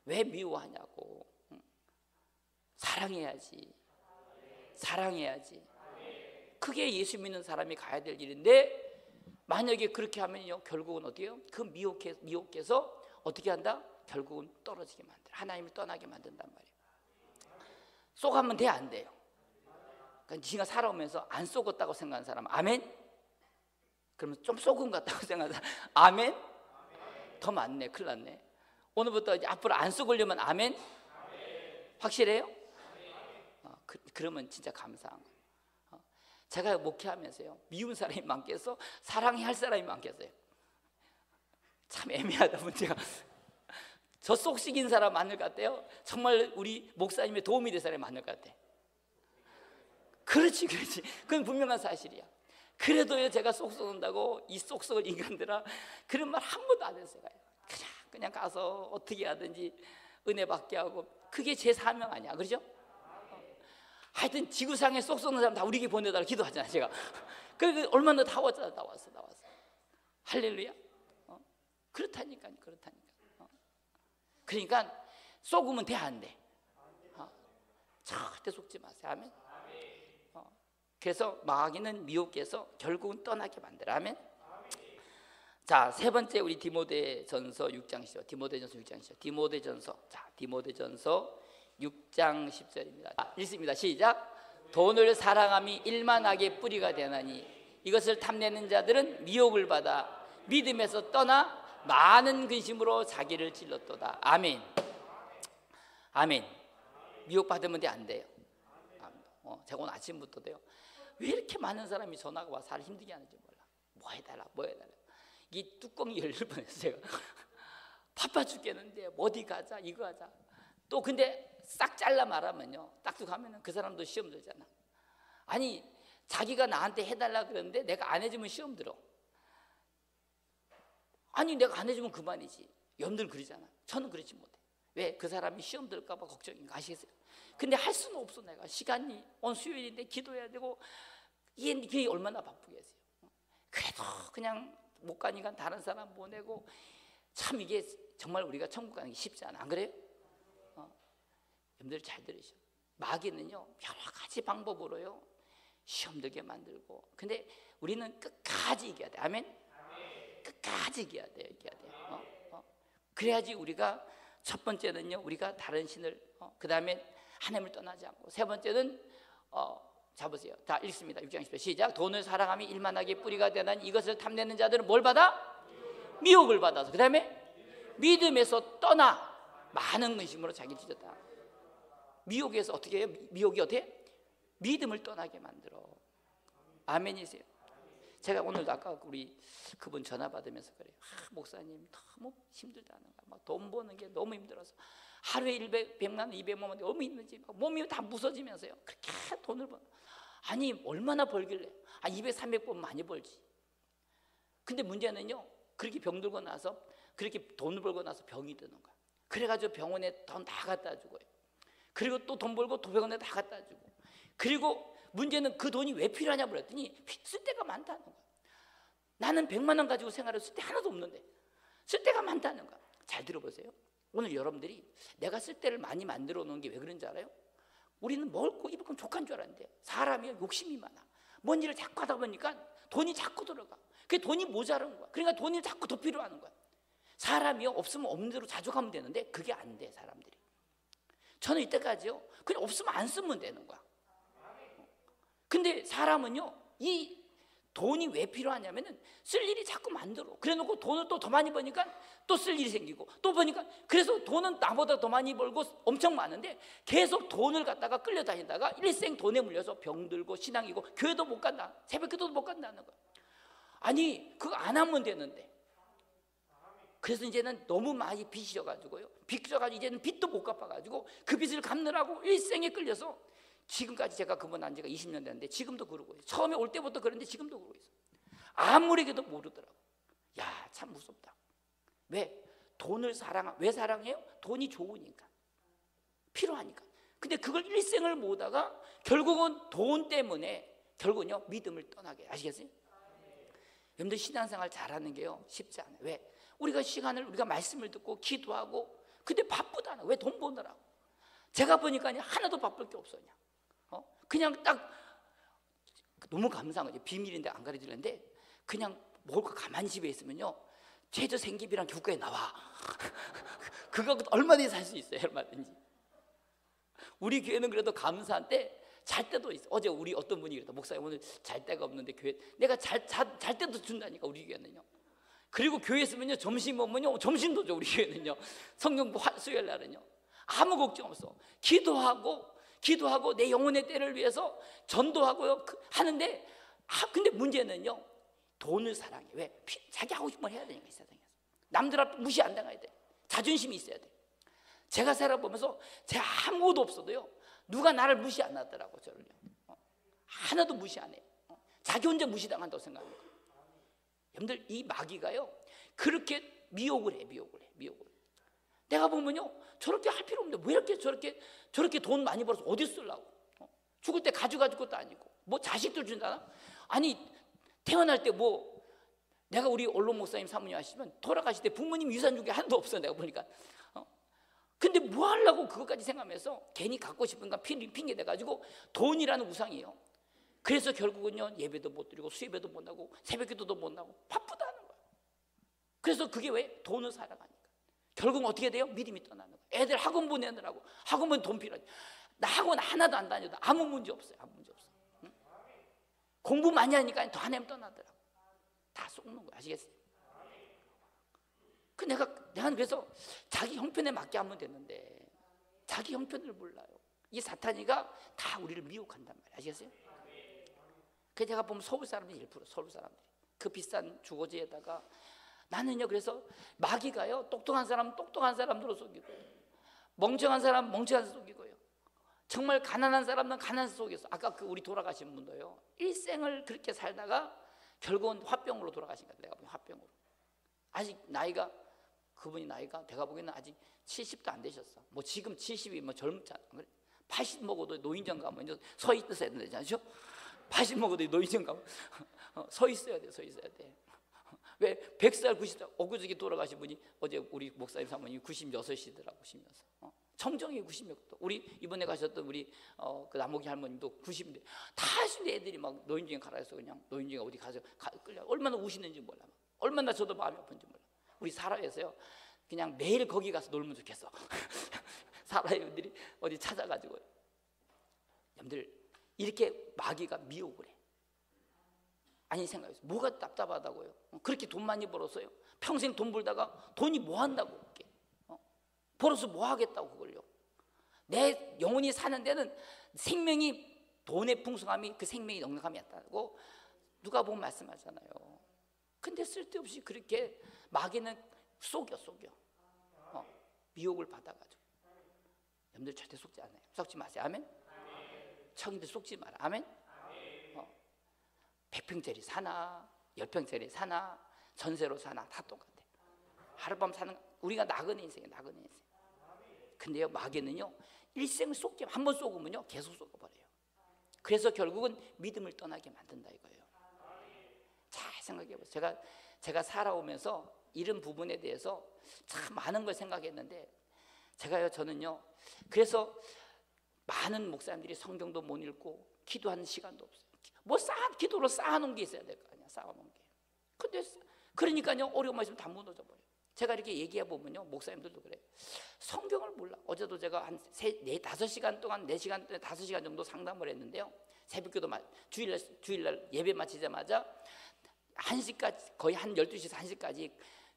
왜 미워하냐고. 사랑해야지. 그게 예수 믿는 사람이 가야 될 일인데 만약에 그렇게 하면요 결국은 어디에요? 그 미혹해서 어떻게 한다? 결국은 떨어지게 만들어. 하나님을 떠나게 만든단 말이에요. 쏘가면 돼, 안 돼요? 그러니까 네가 살아오면서 안 쏘겠다고 생각하는 사람 아멘? 그러면 좀 쏘군 같다고 생각하는 사람 아멘? 더 많네. 큰일 났네. 오늘부터 이제 앞으로 안 쏘려면 아멘? 확실해요? 그러면 진짜 감사한 거예요. 제가 목회하면서요 미운 사람이 많겠어? 사랑해야 할 사람이 많겠어요? 참 애매하다 문제가. 저 쏙식인 사람 많을 것 같아요? 정말 우리 목사님의 도움이 될 사람이 많을 것 같아. 그렇지. 그건 분명한 사실이야. 그래도요 제가 쏙 쏘는다고 이 쏙쏙을 인간들아 그런 말 한 번도 안 했어요. 그냥 가서 어떻게 하든지 은혜 받게 하고 그게 제 사명 아니야, 그렇죠? 하여튼 지구상에 쏙 쏘는 사람 다 우리에게 보내달라고 기도하잖아요 제가. 그러니까 얼마나 다 왔어. 할렐루야. 그렇다니까. 그러니까 속으면 돼, 안 돼? 절대 속지 마세요. 아멘. 그래서 마귀는 미혹해서 결국은 떠나게 만들어. 아멘. 자, 세 번째 우리 디모데전서 6장이죠. 디모데전서 6장이죠. 디모데전서. 자, 디모데전서 6장 10절입니다. 읽습니다. 시작. 돈을 사랑함이 일만하게 뿌리가 되나니 이것을 탐내는 자들은 미혹을 받아 믿음에서 떠나 많은 근심으로 자기를 찔렀도다. 아멘. 아멘. 미혹 받으면 안 돼요. 제가 오늘 아침부터도요. 왜 이렇게 많은 사람이 전화가 와서 나를 힘들게 하는지 몰라. 뭐 해달라. 이 뚜껑이 열릴 뻔했어요. 바빠 죽겠는데 어디 가자, 이거 하자. 또 근데 싹 잘라 말하면요, 딱둑 하면은 그 사람도 시험 들잖아. 아니 자기가 나한테 해달라 그러는데 내가 안 해주면 시험 들어. 아니 내가 안 해주면 그만이지. 여러분들 그러잖아. 저는 그렇지 못해. 왜? 그 사람이 시험 들까 봐 걱정인 거 아시겠어요? 근데 할 수는 없어. 내가 시간이 오늘 수요일인데 기도해야 되고 이게 얼마나 바쁘겠어요. 그래도 그냥 못 가니까 다른 사람 보내고. 참 이게 정말 우리가 천국 가는 게 쉽지 않아. 안 그래요? 여러분들 잘 들으셔. 마귀는요 여러 가지 방법으로요 시험 들게 만들고. 근데 우리는 끝까지 이겨야 돼. 아멘. 끝까지 이겨야 돼요. 그래야지 우리가 첫 번째는요 우리가 다른 신을 그 다음에 하나님을 떠나지 않고, 세 번째는 잡으세요. 다 읽습니다. 6장 10절 시작. 돈을 사랑함이 일만하게 뿌리가 되나니 이것을 탐내는 자들은 뭘 받아? 미혹을 받아서. 그 다음에 믿음에서 떠나 많은 근심으로 자기를 찢었다. 미혹에서 어떻게 해요? 미혹이 어떻게 해요? 믿음을 떠나게 만들어. 아멘이세요. 제가 오늘도 아까 우리 그분 전화 받으면서 그래요. 목사님 너무 힘들다는 거야. 막 돈 버는 게 너무 힘들어서 하루에 100만 원, 200만 원 너무 힘든지 몸이 다 부서지면서요. 그렇게 돈을 번. 아니 얼마나 벌길래? 200, 300 벌면 많이 벌지. 근데 문제는요. 그렇게 병들고 나서, 그렇게 돈을 벌고 나서 병이 드는 거야. 그래가지고 병원에 돈 다 갖다 주고요. 그리고 또 돈 벌고 또 병원에 다 갖다 주고. 그리고 문제는 그 돈이 왜 필요하냐 그랬더니 쓸 데가 많다는 거야. 나는 100만 원 가지고 생활을 쓸 데 하나도 없는데 쓸 데가 많다는 거야. 잘 들어보세요. 오늘 여러분들이 내가 쓸 데를 많이 만들어 놓은 게 왜 그런지 알아요? 우리는 먹고 입을 건 족한 줄 알았는데 사람이 욕심이 많아. 뭔 일을 자꾸 하다 보니까 돈이 자꾸 들어가. 그게 돈이 모자란 거야. 그러니까 돈이 자꾸 더 필요하는 거야. 사람이요 없으면 없는 대로 자족하면 되는데 그게 안 돼. 사람들이. 저는 이때까지요 그냥 없으면 안 쓰면 되는 거야. 근데 사람은요 이 돈이 왜 필요하냐면은 쓸 일이 자꾸 만들어. 그래 놓고 돈을 또 더 많이 버니까 또 쓸 일이 생기고 또 버니까, 그래서 돈은 나보다 더 많이 벌고 엄청 많은데 계속 돈을 갖다가 끌려다니다가 일생 돈에 물려서 병들고 신앙이고 교회도 못 간다. 새벽 기도도 못 간다는 거야. 아니 그거 안 하면 되는데. 그래서 이제는 너무 많이 빚져가지고요. 빚져가지고 이제는 빚도 못 갚아가지고 그 빚을 갚느라고 일생에 끌려서 지금까지 제가 그분 안 지가 20년 됐는데 지금도 그러고 있어요. 처음에 올 때부터 그런데 지금도 그러고 있어요. 아무리 해도 모르더라고. 야, 참 무섭다. 왜? 돈을 왜 사랑해요? 돈이 좋으니까, 필요하니까. 근데 그걸 일생을 모으다가 결국은 돈 때문에 결국은요 믿음을 떠나게. 아시겠어요? 여러분들 신앙생활 잘하는 게요 쉽지 않아요. 왜? 우리가 우리가 말씀을 듣고 기도하고 근데 바쁘다는. 왜? 돈 버느라고. 제가 보니까 하나도 바쁠 게 없었냐. 그냥 딱 너무 감사한 거지. 비밀인데 안 가르치는데 그냥 먹을 거 가만히 집에 있으면요 최저 생기비랑 국가에 나와. 그거 얼마든지 살 수 있어요. 얼마든지. 우리 교회는 그래도 감사한 때 잘 때도 있어. 어제 우리 어떤 분이 그랬다. 목사님 오늘 잘 데가 없는데 교회 내가 잘 때도 준다니까. 우리 교회는요. 그리고 교회 있으면요 점심 먹으면요 점심도 줘. 우리 교회는요. 성경부 수요일 날은요 아무 걱정 없어. 기도하고 내 영혼의 때를 위해서 전도하고요 하는데 근데 문제는요 돈을 사랑해. 왜? 자기 하고 싶은 걸 해야 되니까. 이 세상에서 남들 앞에 무시 안 당해야 돼. 자존심이 있어야 돼. 제가 살아보면서 제가 아무것도 없어도요 누가 나를 무시 안 하더라고. 저를요 하나도 무시 안 해요. 자기 혼자 무시당한다고 생각합니다. 여러분들 이 마귀가요 그렇게 미혹을 해. 내가 보면요 저렇게 할 필요 없는데 왜 이렇게 저렇게 돈 많이 벌어서 어디 쓰려고. 죽을 때 가져갈 것도 아니고 뭐 자식들 준다나. 아니 태어날 때 뭐 내가 우리 언론 목사님 사모님 하시면 돌아가실 때 부모님 유산 준 게 하나도 없어. 내가 보니까. 근데 뭐 하려고 그것까지 생각하면서 괜히 갖고 싶은 건 핑계 대가지고 돈이라는 우상이에요. 그래서 결국은요, 예배도 못 드리고 수예배도 못 나고 새벽기도도 못 나고 바쁘다는 거예요. 그래서 그게 왜? 돈을 살아가니까. 결국은 어떻게 돼요? 믿음이 떠나는 거예요. 애들 학원 보내느라고. 학원 보면 돈 필요하지. 나 학원 하나도 안 다녀도 아무 문제 없어요. 아무 문제 없어요. 응? 공부 많이 하니까 더 하나님 떠나더라고. 다 속는 거야. 아시겠어요? 내가 그래서 자기 형편에 맞게 하면 되는데 자기 형편을 몰라요. 이 사탄이가 다 우리를 미혹한단 말이에요. 아시겠어요? 그래서 제가 보면 서울 사람들이 1%, 서울 사람들이 그 비싼 주거지에다가 나는요, 그래서 마귀가요, 똑똑한 사람은 똑똑한 사람들로 속이고 멍청한 사람은 멍청한 사람 속이고요, 정말 가난한 사람은 가난한 사람 속였어. 아까 그 우리 돌아가신 분도요, 일생을 그렇게 살다가 결국은 화병으로 돌아가신 거예요. 내가 보면 화병으로. 아직 나이가, 그분이 나이가 내가 보기에는 아직 70도 안 되셨어. 뭐 지금 70이 뭐 젊잖아. 80 먹어도 노인정 가면 이제 서 있어야 되잖아요. 80 먹어도 노인정 가면 서 있어야 돼. 서 있어야 돼. 왜 100살 90살 엊그저께 돌아가신 분이 어제 우리 목사님 사모님이 96이더라고. 보시면서 청정이 90몇. 우리 이번에 가셨던 우리 그 남목이 할머님도 90인데 다 하시는데 애들이 막 노인정에 가라 해서 그냥 노인정에 어디 가서 끌려. 얼마나 우시는지 몰라. 얼마나 저도 마음이 아픈지 몰라. 우리 사라에서요, 그냥 매일 거기 가서 놀면 좋겠어. 사라이들이 어디 찾아가지고. 여러분들, 이렇게 마귀가 미혹을 해. 아니, 생각해보세요. 뭐가 답답하다고요? 그렇게 돈 많이 벌었어요. 평생 돈 벌다가 돈이 뭐 한다고. 벌어서 뭐 하겠다고 그걸요. 내 영혼이 사는 데는 생명이, 돈의 풍성함이 그 생명이 넉넉함이 있다고 누가 보면 말씀하잖아요. 근데 쓸데없이 그렇게 마귀는 속여. 미혹을 받아가지고. 여러분들 절대 속지 않아요. 속지 마세요. 아멘. 청인들 속지 마라. 아멘. 100평짜리 사나 10평짜리 사나 전세로 사나 다 똑같아. 하룻밤 사는, 우리가 나그네 인생이에요. 나그네 인생. 근데요, 마귀는요, 일생을 속게, 한번 속으면요 계속 속아버려요. 그래서 결국은 믿음을 떠나게 만든다 이거예요. 잘 생각해보세요. 제가 살아오면서 이런 부분에 대해서 참 많은 걸 생각했는데, 저는요, 그래서 많은 목사님들이 성경도 못 읽고 기도하는 시간도 없어요. 뭐 기도로 쌓아놓은 게 있어야 될 거 아니야. 쌓아놓은 게. 근데 그러니까요, 어려운 말씀 다 무너져 버려요. 제가 이렇게 얘기해 보면요, 목사님들도 그래요. 성경을 몰라. 어제도 제가 한 5시간 동안 4시간, 5시간 정도 상담을 했는데요. 새벽기도 주일날 예배 마치자마자 1시까지, 거의 한 12시에서 1시까지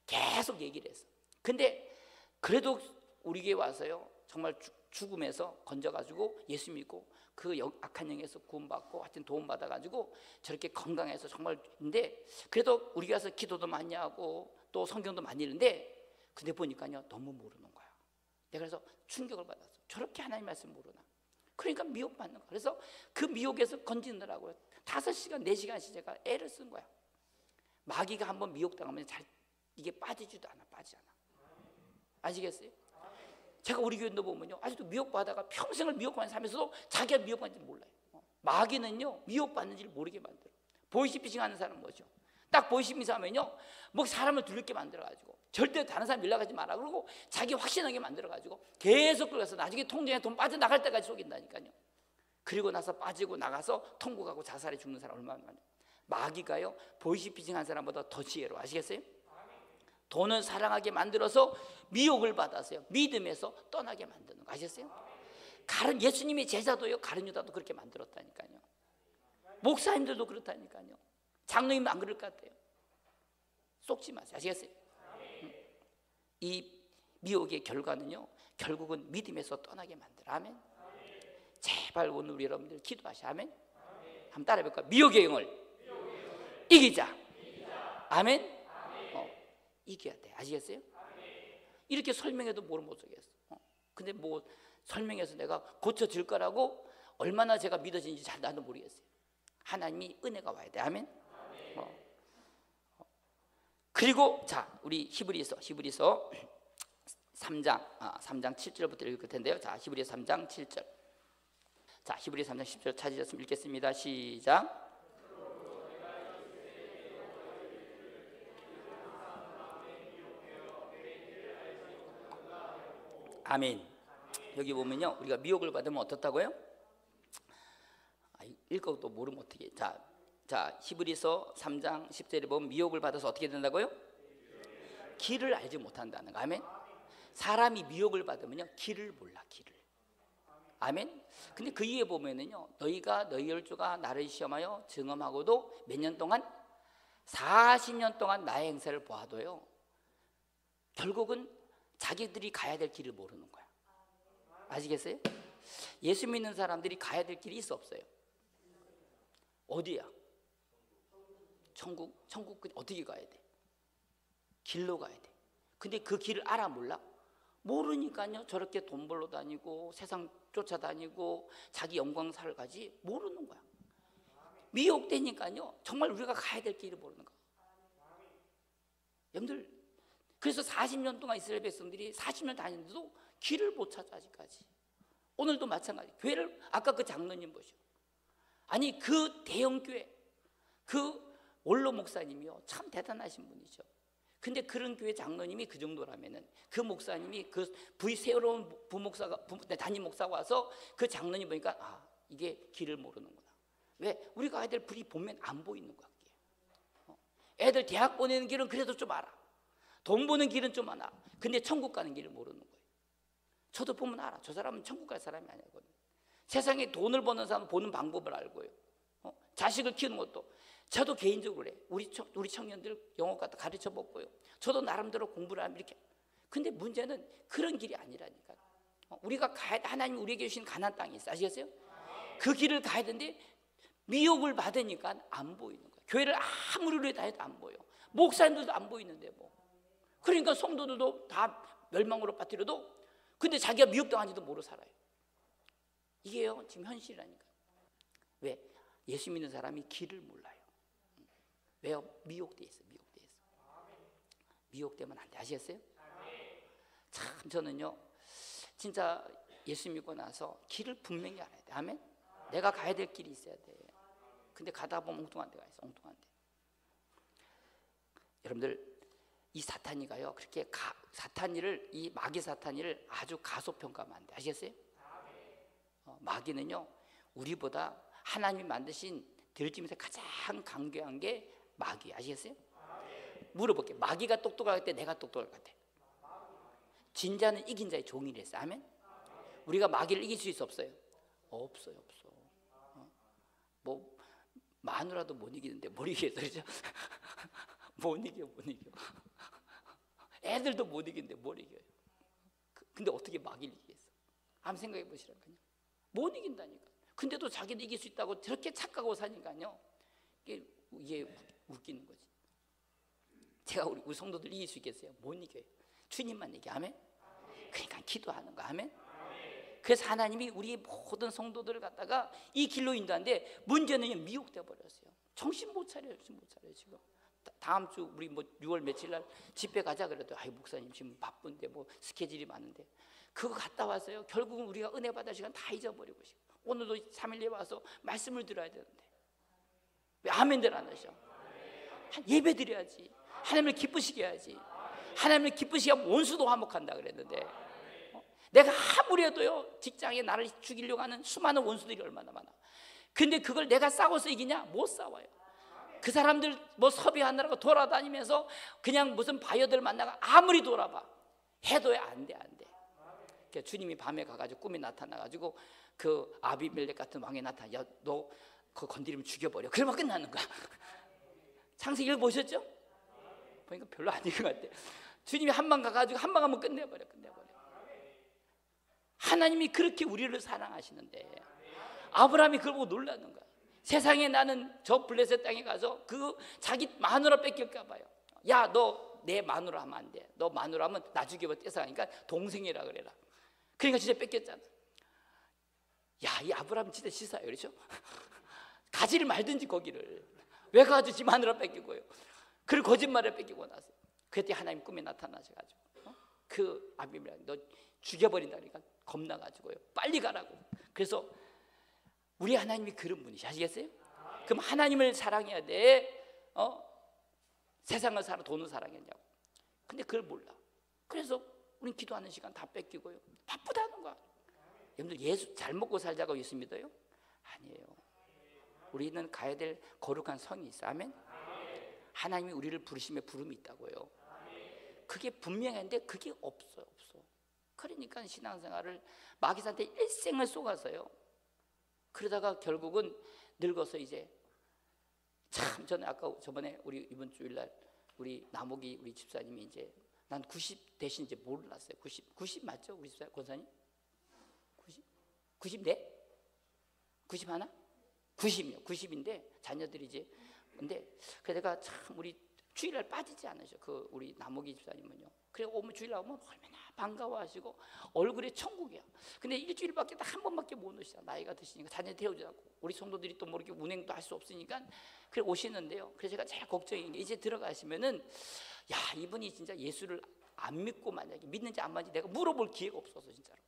계속 얘기를 했어. 근데 그래도 우리 교회 와서요, 정말 죽음에서 건져가지고 예수 믿고 그 악한 영에서 구원받고 하여튼 도움받아가지고 저렇게 건강해서 정말. 근데 그래도 우리 가서 기도도 많이 하고 또 성경도 많이 읽는데, 근데 보니까요 너무 모르는 거야. 내가 그래서 충격을 받았어. 저렇게 하나님 말씀 모르나. 그러니까 미혹받는 거야. 그래서 그 미혹에서 건지느라고요 5시간 4시간씩 제가 애를 쓴 거야. 마귀가 한번 미혹당하면 이게 빠지지도 않아. 빠지지 않아. 아시겠어요? 제가 우리 교인도 보면요, 아직도 미혹받다가 평생을 미혹받는 살면서도 자기가 미혹받는지 몰라요. 마귀는요, 미혹받는지를 모르게 만들어. 보이시피싱 하는 사람은 뭐죠? 딱 보이시피싱 하면요, 뭐 사람을 두렵게 만들어가지고 절대 다른 사람 밀려가지 마라 그러고 자기 확신하게 만들어가지고 계속 끌어서 나중에 통장에 돈 빠져나갈 때까지 속인다니까요. 그리고 나서 빠지고 나가서 통곡하고 자살해 죽는 사람 얼마나 많아요. 마귀가요, 보이시피싱 한 사람보다 더 지혜로워. 아시겠어요? 돈을 사랑하게 만들어서 미혹을 받아서요, 믿음에서 떠나게 만드는 거 아셨어요? 예수님의 제자도요, 가룟 유다도 그렇게 만들었다니까요. 목사님들도 그렇다니까요. 장로님은 안 그럴 것 같아요. 속지 마세요. 아시겠어요? 이 미혹의 결과는요, 결국은 믿음에서 떠나게 만들어. 아멘. 제발 오늘 우리 여러분들 기도하시. 아멘. 한번 따라해 볼까요? 미혹의 영을 이기자. 아멘. 이겨야 돼. 아시겠어요? 이렇게 설명해도 뭘 못 쓰겠어. 근데 뭐 설명해서 내가 고쳐질 거라고 얼마나 제가 믿어지는지 잘 나도 모르겠어요. 하나님이 은혜가 와야 돼. 아멘. 그리고 자, 우리 히브리서 3장 7절부터 읽을 텐데요. 자, 히브리서 3장 7절. 자, 히브리서 3장 10절 찾으셨으면 읽겠습니다. 시작. 아멘. 여기 보면요, 우리가 미혹을 받으면 어떻다고요? 읽어도 모르면 어떻게? 자, 히브리서 3장 10절에 보면 미혹을 받아서 어떻게 된다고요? 길을 알지 못한다는 거. 아멘. 사람이 미혹을 받으면요, 길을 몰라, 길을. 아멘. 근데 그 이에 보면은요, 너희가 너희 열조가 나를 시험하여 증언하고도 몇 년 동안? 40년 동안 나의 행사를 보아도요, 결국은 자기들이 가야 될 길을 모르는 거야. 아시겠어요? 예수 믿는 사람들이 가야 될 길이 있어 없어요? 어디야? 천국 어떻게 가야 돼? 길로 가야 돼. 근데 그 길을 알아 몰라? 모르니까요, 저렇게 돈 벌러 다니고 세상 쫓아다니고 자기 영광 살가지 모르는 거야. 미혹되니까요, 정말 우리가 가야 될 길을 모르는 거야. 여러분들, 그래서 40년 동안 이스라엘 백성들이 40년 다녔는데도 길을 못 찾아 아직까지. 오늘도 마찬가지. 교회를, 아까 그 장로님 보시오. 아니, 그 대형교회, 그 원로 목사님이요, 참 대단하신 분이죠. 근데 그런 교회 장로님이 그 정도라면은, 그 목사님이 그 새로운 담임 목사가 와서 그 장로님 보니까, 아, 이게 길을 모르는구나. 왜? 우리가 아이들 불이 보면 안 보이는 거야. 애들 대학 보내는 길은 그래도 좀 알아. 돈 버는 길은 좀 알아. 근데 천국 가는 길을 모르는 거예요. 저도 보면 알아. 저 사람은 천국 갈 사람이 아니거든. 세상에 돈을 버는 사람은 보는 방법을 알고요. 자식을 키우는 것도. 저도 개인적으로 그래. 우리 청년들 영어 갖다 가르쳐 먹고요. 저도 나름대로 공부를 하면 이렇게. 근데 문제는 그런 길이 아니라니까. 우리가 하나님 우리에게 주신 가나안 땅이 있어. 아시겠어요? 그 길을 가야 되는데 미혹을 받으니까 안 보이는 거예요. 교회를 아무리 오래 다녀도 안 보여. 목사님들도 안 보이는데 뭐. 그러니까 성도들도 다 멸망으로 빠뜨려도, 근데 자기가 미혹당한지도 모르고 살아요. 이게요, 지금 현실이라니까. 왜? 예수 믿는 사람이 길을 몰라요. 왜요? 미혹돼 있어. 미혹되면 안 돼. 아시겠어요? 참 저는요, 진짜 예수 믿고 나서 길을 분명히 알아야 돼. 아멘? 내가 가야 될 길이 있어야 돼. 근데 가다 보면 엉뚱한 데가 있어. 엉뚱한 데. 여러분들, 이 사탄이가요, 그렇게 이 마귀 사탄이를 아주 가소평가하면 안 돼. 아시겠어요? 마귀는요, 우리보다 하나님이 만드신 들짐에서 가장 강교한 게 마귀. 아시겠어요? 물어볼게요. 마귀가 똑똑할 때 내가 똑똑할 것 같아? 진자는 이긴 자의 종이랬어. 아멘? 우리가 마귀를 이길 수 있어 없어요? 없어요. 뭐 마누라도 못 이기는데 뭘 이기겠어, 그렇죠? 못 이겨. 애들도 못 이기는데 뭘 이겨요? 근데 어떻게 마귀를 이기겠어? 한번 생각해 보시라고요. 못 이긴다니까. 근데도 자기도 이길 수 있다고 저렇게 착각하고 사니까요, 이게 웃기는 거지. 제가 우리 성도들 이길 수 있겠어요? 못 이겨요. 주님만 이겨. 아멘? 그러니까 기도하는 거. 아멘? 그래서 하나님이 우리 모든 성도들을 갖다가 이 길로 인도하는데, 문제는 미혹되어 버렸어요. 정신 못 차려요. 지금 다음 주 우리 뭐 6월 며칠 날 집회 가자 그래도, 아이 목사님 지금 바쁜데 뭐 스케줄이 많은데, 그거 갔다 왔어요. 결국은 우리가 은혜 받을 시간 다 잊어버리고 싶어. 오늘도 3일에 와서 말씀을 들어야 되는데 왜 아멘들 안 하셔? 예배 드려야지. 하나님을 기쁘시게 해야지. 하나님을 기쁘시게 하면 원수도 화목한다 그랬는데, 내가 아무리 해도요, 직장에 나를 죽이려고 하는 수많은 원수들이 얼마나 많아. 근데 그걸 내가 싸워서 이기냐? 못 싸워요. 그 사람들 뭐 섭외하느라고 돌아다니면서 그냥 무슨 바이어들 만나가 아무리 돌아봐 해도야 안 돼. 그러니까 주님이 밤에 가가지고 꿈에 나타나가지고 그 아비멜렉 같은 왕이 나타나, 야, 너 그거 건드리면 죽여버려. 그러면 끝나는 거야. 창세기 1 보셨죠? 보니까 별로 아닌 것 같아. 주님이 한 방 가가지고 한 방 하면 끝내버려. 하나님이 그렇게 우리를 사랑하시는데 아브라함이 그걸 보고 놀라는 거야. 세상에 나는 저 블레셋 땅에 가서 그 자기 마누라 뺏길까 봐요. 야, 너 내 마누라 하면 안 돼. 너 마누라 하면 나 죽여버 떼서가니까 동생이라 그래라. 그러니까 진짜 뺏겼잖아. 야, 이 아브라함 진짜 시사예요. 그렇죠? 가지를 말든지 거기를. 왜 가지고 지 마누라 뺏기고요. 그걸 거짓말을 뺏기고 나서. 그때 하나님 꿈에 나타나셔가지고 그 아비멜렉 너 죽여버린다 그러니까 겁나가지고요. 빨리 가라고. 그래서 우리 하나님이 그런 분이시. 아시겠어요? 그럼 하나님을 사랑해야 돼? 세상을 사랑, 돈을 사랑했냐고. 근데 그걸 몰라. 그래서 우린 기도하는 시간 다 뺏기고요. 바쁘다는 거야. 여러분들 예수 잘 먹고 살자고 예수 믿어요? 아니에요. 우리는 가야 될 거룩한 성이 있어. 아멘. 하나님이 우리를 부르심에 부름이 있다고요. 그게 분명한데 그게 없어. 그러니까 신앙생활을 마귀한테 일생을 쏘가서요. 그러다가 결국은 늙어서 이제 참 저는 아까 저번에 우리 이번 주일날 우리 나목이 우리 집사님이 이제 난 90 대신 이제 몰랐어요. 90 맞죠? 우리 집사 권사님? 90네? 90 하나? 90이요. 90인데 자녀들이 이제 근데 그래가 참 우리 주일날 빠지지 않으셔. 그 우리 나목이 집사님은요. 그래 오면 주일날 오면 얼마나 반가워하시고 얼굴에 천국이야. 근데 일주일밖에 한 번밖에 못 오시잖아. 나이가 드시니까 자녀 데려오지 않고 우리 성도들이 또 뭐 이렇게 운행도 할 수 없으니까 그래 오시는데요. 그래서 제가 제일 걱정인 게 이제 들어가시면은 야 이분이 진짜 예수를 안 믿고 만약에 믿는지 안 믿는지 내가 물어볼 기회가 없어서 진짜로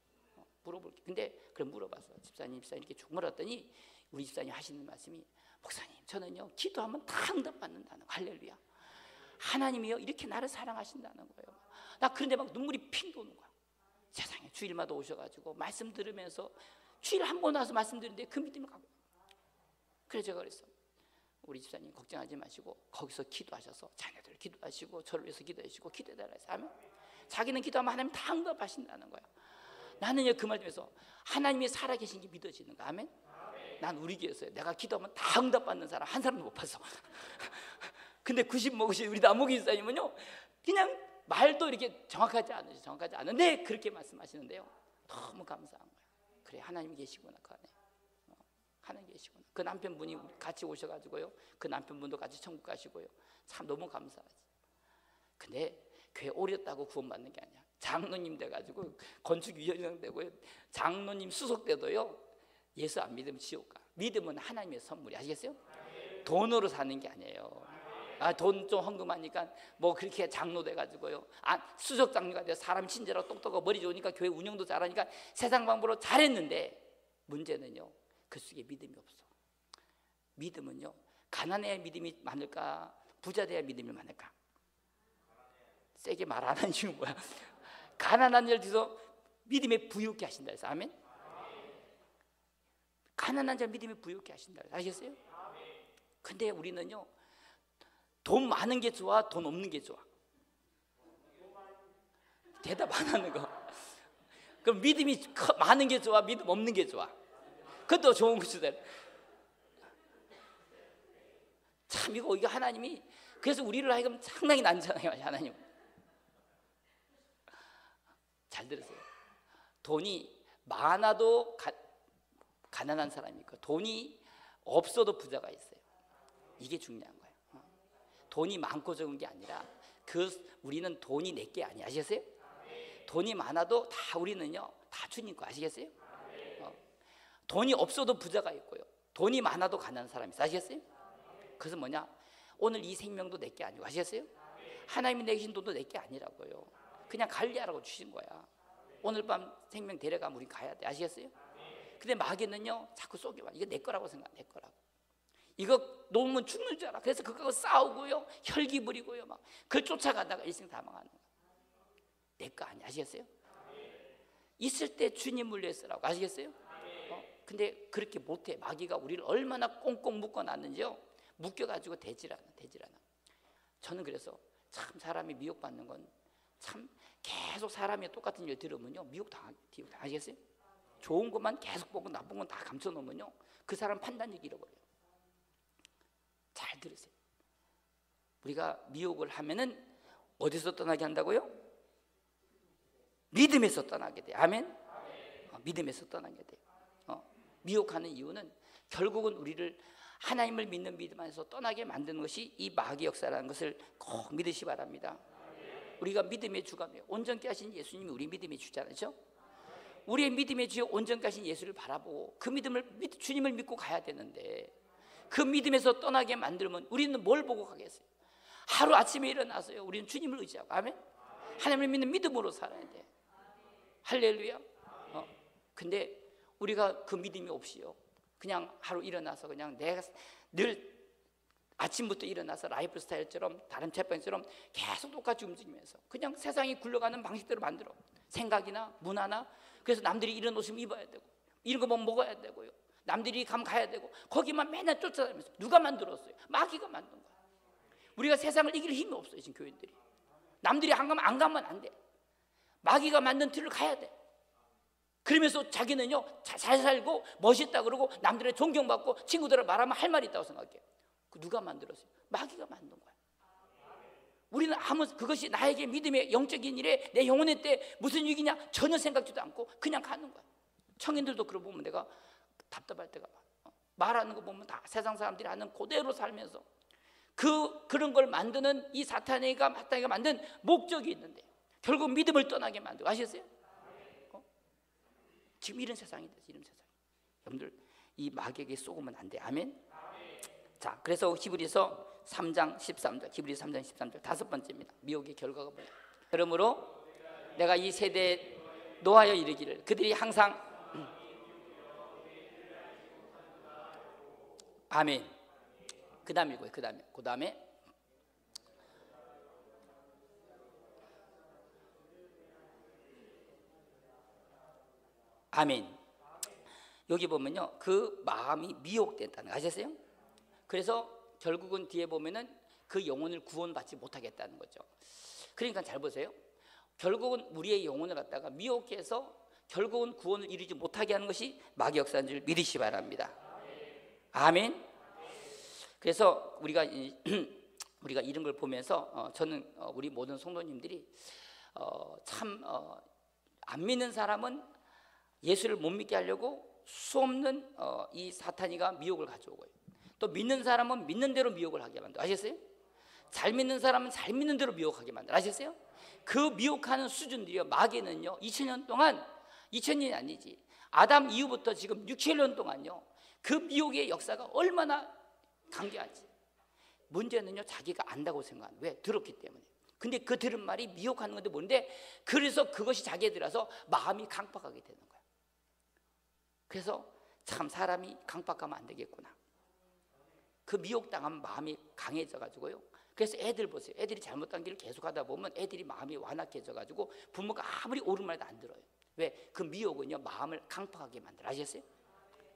물어볼 게. 근데 그럼 물어봤어. 집사님 이렇게 쭉 물었더니 우리 집사님 하시는 말씀이 목사님 저는요 기도하면 다 응답받는다는 거. 할렐루야. 하나님이요 이렇게 나를 사랑하신다는 거예요. 나 그런데 막 눈물이 핑 도는 거야. 세상에 주일마다 오셔가지고 말씀 들으면서 주일 한 번 와서 말씀 드리는데 그 믿음을 갖고. 그래서 제가 그랬어. 우리 집사님 걱정하지 마시고 거기서 기도하셔서 자녀들 기도하시고 저를 위해서 기도하시고 기도해달라 해서 하면 자기는 기도하면 하나님 다 응답하신다는 거야. 나는요 그 말 들으면서 하나님이 살아계신 게 믿어지는 거야. 아멘. 난 우리 교회에서요 내가 기도하면 다 응답받는 사람 한 사람도 못 봤어. 근데 90 먹으신 우리 나목이 집사님은요 그냥 말도 이렇게 정확하지 않은데 그렇게 말씀하시는데요 너무 감사한 거야. 그래 하나님이 계시구나 그 안에. 하나님 계시구나. 그 남편분이 같이 오셔가지고요 그 남편분도 같이 천국 가시고요 참 너무 감사하지. 근데 교회 오렸다고 구원받는 게 아니야. 장로님 돼가지고 건축위원장 되고요 장로님 수석 돼도요 예수 안 믿으면 지옥 가. 믿음은 하나님의 선물이 아시겠어요? 돈으로 사는 게 아니에요. 돈 좀 헌금하니까 뭐 그렇게 장로 돼가지고요 수석 장로가 돼서 사람 친절하고 똑똑하고 머리 좋으니까 교회 운영도 잘하니까 세상 방법으로 잘했는데 문제는요 그 속에 믿음이 없어. 믿음은요 가난해야 믿음이 많을까 부자 돼야 믿음이 많을까? 세게 말 안 하는 이유는 뭐야? 가난한 자를 뒤서 믿음에 부유케 하신다 해서 아멘. 가난한 자를 믿음에 부유케 하신다 해서 아시겠어요? 근데 우리는요 돈 많은 게 좋아 돈 없는 게 좋아? 대답 안 하는 거. 그럼 믿음이 많은 게 좋아 믿음 없는 게 좋아? 그것도 좋은 것이다. 참 이거 하나님이 그래서 우리를 하여금 상당히 난잖아요. 하나님 잘 들으세요. 돈이 많아도 가난한 사람이 있고 돈이 없어도 부자가 있어요. 이게 중요한 거예요. 돈이 많고 적은 게 아니라 우리는 돈이 내 게 아니야. 아시겠어요? 돈이 많아도 다 우리는요 다 주님 거 아시겠어요? 돈이 없어도 부자가 있고요 돈이 많아도 가난한 사람이 있어. 아시겠어요? 그래서 뭐냐 오늘 이 생명도 내 게 아니고 아시겠어요? 하나님이 내신 돈도 내 게 아니라고요. 그냥 관리하라고 주신 거야. 오늘 밤 생명 데려가면 우리 가야 돼. 아시겠어요? 근데 마귀는요 자꾸 속여봐. 이거 내 거라고 생각해. 내 거라고. 이거 놓으면 죽는 줄 알아. 그래서 그거 싸우고요 혈기 부리고요 막 그걸 쫓아가다가 일생 다 망하는 거야. 내 거 아니야. 아시겠어요? 있을 때 주님을 위해 쓰라고. 아시겠어요? 근데 그렇게 못해. 마귀가 우리를 얼마나 꽁꽁 묶어놨는지요 묶여가지고 되질 않아. 저는 그래서 참 사람이 미혹받는 건 참 계속 사람이 똑같은 일 들으면요 미혹당하게 아시겠어요? 좋은 것만 계속 보고 나쁜 건 다 감춰놓으면요 그 사람 판단력이 잃어버려요. 잘 들으세요. 우리가 미혹을 하면은 어디서 떠나게 한다고요? 믿음에서 떠나게 돼. 아멘. 믿음에서 떠나게 돼요. 미혹하는 이유는 결국은 우리를 하나님을 믿는 믿음 안에서 떠나게 만드는 것이 이 마귀 역사라는 것을 꼭 믿으시 바랍니다. 우리가 믿음의 주관이에요. 온전케 하신 예수님이 우리 믿음의 주잖아요. 우리의 믿음의 주여 온전케 하신 예수를 바라보고 그 주님을 믿고 가야 되는데 그 믿음에서 떠나게 만들면 우리는 뭘 보고 가겠어요? 하루 아침에 일어나서요 우리는 주님을 의지하고 아멘. 하나님을 믿는 믿음으로 살아야 돼. 할렐루야. 근데 우리가 그 믿음이 없이요 그냥 하루 일어나서 그냥 내가 늘 아침부터 일어나서 라이프 스타일처럼 다른 채빵처럼 계속 똑같이 움직이면서 그냥 세상이 굴러가는 방식대로 만들어. 생각이나 문화나. 그래서 남들이 이런 옷을 입어야 되고 이런 거 뭐 먹어야 되고요. 남들이 가면 가야 되고 거기만 맨날 쫓아다니면서. 누가 만들었어요? 마귀가 만든 거야. 우리가 세상을 이길 힘이 없어요. 지금 교인들이. 남들이 안 가면 안 돼. 마귀가 만든 틀을 가야 돼. 그러면서 자기는요 잘 살고 멋있다 그러고 남들의 존경받고 친구들을 말하면 할 말이 있다고 생각해. 누가 만들었어요? 마귀가 만든 거야. 우리는 그것이 나에게 믿음의 영적인 일에 내 영혼의 때 무슨 유익이냐 전혀 생각지도 않고 그냥 가는 거야. 청인들도 그러고 보면 내가 답답할 때가 많아. 말하는 거 보면 다 세상 사람들이 하는 그대로 살면서 그런 걸 만드는 이 마따이가 만든 목적이 있는데 결국 믿음을 떠나게 만들고. 아시겠어요? 지금 이런 세상이 됐어요. 이런 세상. 여러분들 이 마귀에게 속으면 안 돼. 아멘. 자, 그래서 히브리서 3장 13절, 히브리서 3장 13절 다섯 번째입니다. 미혹의 결과가 뭐냐? 그러므로 내가 이 세대에 노하여 이르기를 그들이 항상 아멘. 그 다음에 읽어요. 그 다음에 아멘. 여기 보면요 그 마음이 미혹됐다는 거 아셨어요? 그래서 결국은 뒤에 보면은 그 영혼을 구원받지 못하겠다는 거죠. 그러니까 잘 보세요. 결국은 우리의 영혼을 갖다가 미혹해서 결국은 구원을 이루지 못하게 하는 것이 마귀 역사인 줄 믿으시 바랍니다. 아멘. 그래서 우리가 이런 걸 보면서 저는 우리 모든 성도님들이 참 안 믿는 사람은 예수를 못 믿게 하려고 수없는 이 사탄이가 미혹을 가져오고요. 또 믿는 사람은 믿는 대로 미혹을 하게 만들어. 아셨어요? 잘 믿는 사람은 잘 믿는 대로 미혹하게 만들어. 아셨어요? 그 미혹하는 수준들이요. 마귀는요 2000년 동안 2000년이 아니지 아담 이후부터 지금 6, 7년 동안요 그 미혹의 역사가 얼마나 강경하지. 문제는요 자기가 안다고 생각하는. 왜? 들었기 때문에. 근데 그 들은 말이 미혹하는 건데 뭔데? 그래서 그것이 자기에 들어서 마음이 강박하게 되는 거야. 그래서 참 사람이 강박하면 안 되겠구나. 그 미혹당하면 마음이 강해져 가지고요. 그래서 애들 보세요. 애들이 잘못한 길을 계속 하다 보면 애들이 마음이 완악해져 가지고 부모가 아무리 옳은 말도 안 들어요. 왜? 그 미혹은요 마음을 강팍하게 만들어. 아셨어요?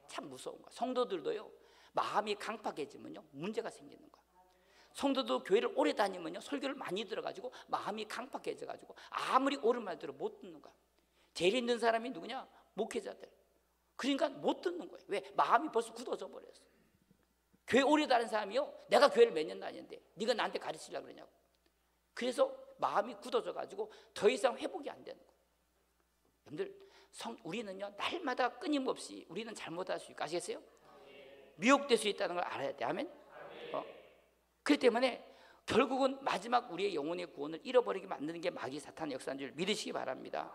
참 무서운 거야. 성도들도요 마음이 강팍해지면요 문제가 생기는 거야. 성도도 교회를 오래 다니면요 설교를 많이 들어가지고 마음이 강팍해져 가지고 아무리 옳은 말들을 못 듣는 거야. 제일 힘든 사람이 누구냐? 목회자들. 그러니까 못 듣는 거예요. 왜? 마음이 벌써 굳어져 버렸어. 교회 오래 다닌 사람이요 내가 교회를 몇 년 다녔는데 네가 나한테 가르치려고 그러냐고. 그래서 마음이 굳어져 가지고 더 이상 회복이 안 되는 거예요. 여러분들 우리는요 날마다 끊임없이 우리는 잘못할 수 있고. 아시겠어요? 미혹될 수 있다는 걸 알아야 돼. 아멘. 그렇기 때문에 결국은 마지막 우리의 영혼의 구원을 잃어버리게 만드는 게 마귀 사탄의 역사인 줄 믿으시기 바랍니다.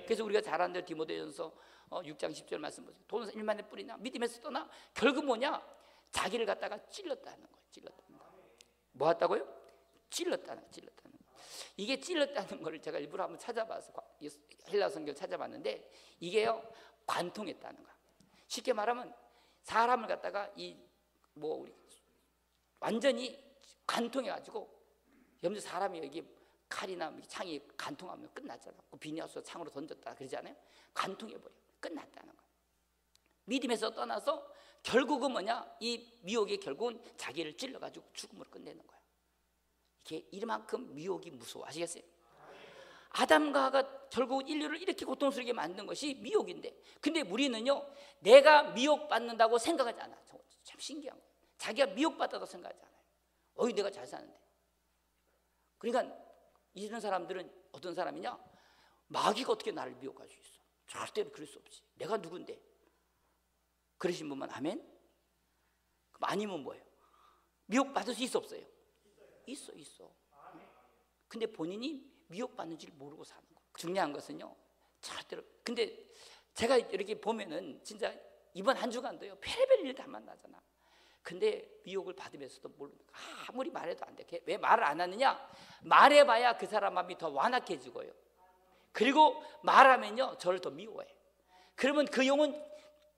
그래서 우리가 잘 아는 대로 디모데전서 6장 10절 말씀 보세요. 돈은 일만에 뿌리나 믿음에서 떠나. 결국 뭐냐? 자기를 갖다가 찔렀다는 거예요. 찔렀다는 거. 뭐 했다고요? 찔렀다는 거. 이게 찔렀다는 거를 제가 일부러 한번 찾아봐서 헬라 성경을 찾아봤는데 이게요 관통했다는 거야. 쉽게 말하면 사람을 갖다가 우리 완전히 관통해가지고. 여러분들 사람이 여기 칼이나 창이 관통하면 끝났잖아. 그 비녀서 창으로 던졌다 그러잖아요. 관통해버려. 끝났다는 거야. 믿음에서 떠나서 결국은 뭐냐? 이 미혹이 결국은 자기를 찔러가지고 죽음으로 끝내는 거야. 이게 이만큼 미혹이 무서워. 아시겠어요? 아담과 하가 결국 인류를 이렇게 고통스럽게 만든 것이 미혹인데, 근데 우리는요 내가 미혹받는다고 생각하지 않아. 참 신기한 거야. 자기가 미혹받았다고 생각하지 않아요. 내가 잘 사는데. 그러니까 이런 사람들은 어떤 사람이냐? 마귀가 어떻게 나를 미혹할 수 있어? 절대로 그럴 수 없지. 내가 누군데? 그러신 분만 아멘? 그럼 아니면 뭐예요? 미혹받을 수 있어 없어요? 있어. 근데 본인이 미혹받는지를 모르고 사는 거예요. 중요한 것은요 절대로. 근데 제가 이렇게 보면은 진짜 이번 한 주간도요 별의별 일 다 만나잖아. 근데 미혹을 받으면서도 모르는 거야. 아무리 말해도 안 돼. 왜 말을 안 하느냐? 말해봐야 그 사람 마음이 더 완악해지고요. 그리고 말하면요 저를 더 미워해. 그러면 그 영혼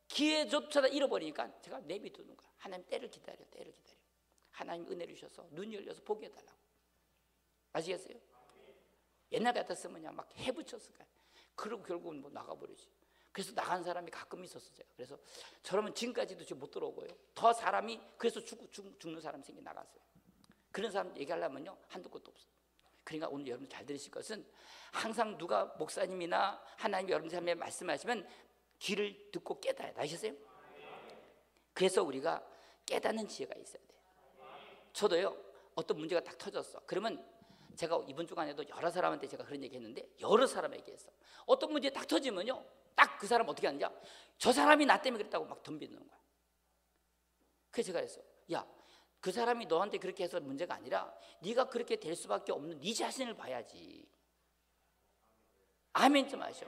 기회조차 잃어버리니까 제가 내비두는 거야. 하나님 때를 기다려. 하나님 은혜를 주셔서 눈이 열려서 보게 해달라고. 아시겠어요? 옛날 같았으면 막 해붙였을 거야. 그리고 결국은 뭐 나가버리지. 그래서 나간 사람이 가끔 있었어요. 그래서 저러면 지금까지도 지금 못 들어오고요. 더 사람이 그래서 죽는 사람이 생겨 나갔어요. 그런 사람 얘기하려면요 한두 곳도 없어요. 그러니까 오늘 여러분 잘 들으실 것은 항상 누가 목사님이나 하나님 여러분 삶에 말씀하시면 귀를 듣고 깨달아야 돼. 아셨어요? 그래서 우리가 깨닫는 지혜가 있어야 돼요. 저도요 어떤 문제가 딱 터졌어. 그러면 제가 이번 주간에도 여러 사람한테 제가 그런 얘기 했는데 여러 사람에게 했어. 어떤 문제 딱 터지면요 딱 그 사람 어떻게 하느냐, 저 사람이 나 때문에 그랬다고 막 덤비는 거야. 그래서 제가 했어. 야, 그 사람이 너한테 그렇게 해서 문제가 아니라 네가 그렇게 될 수밖에 없는 네 자신을 봐야지. 아멘 좀 하셔.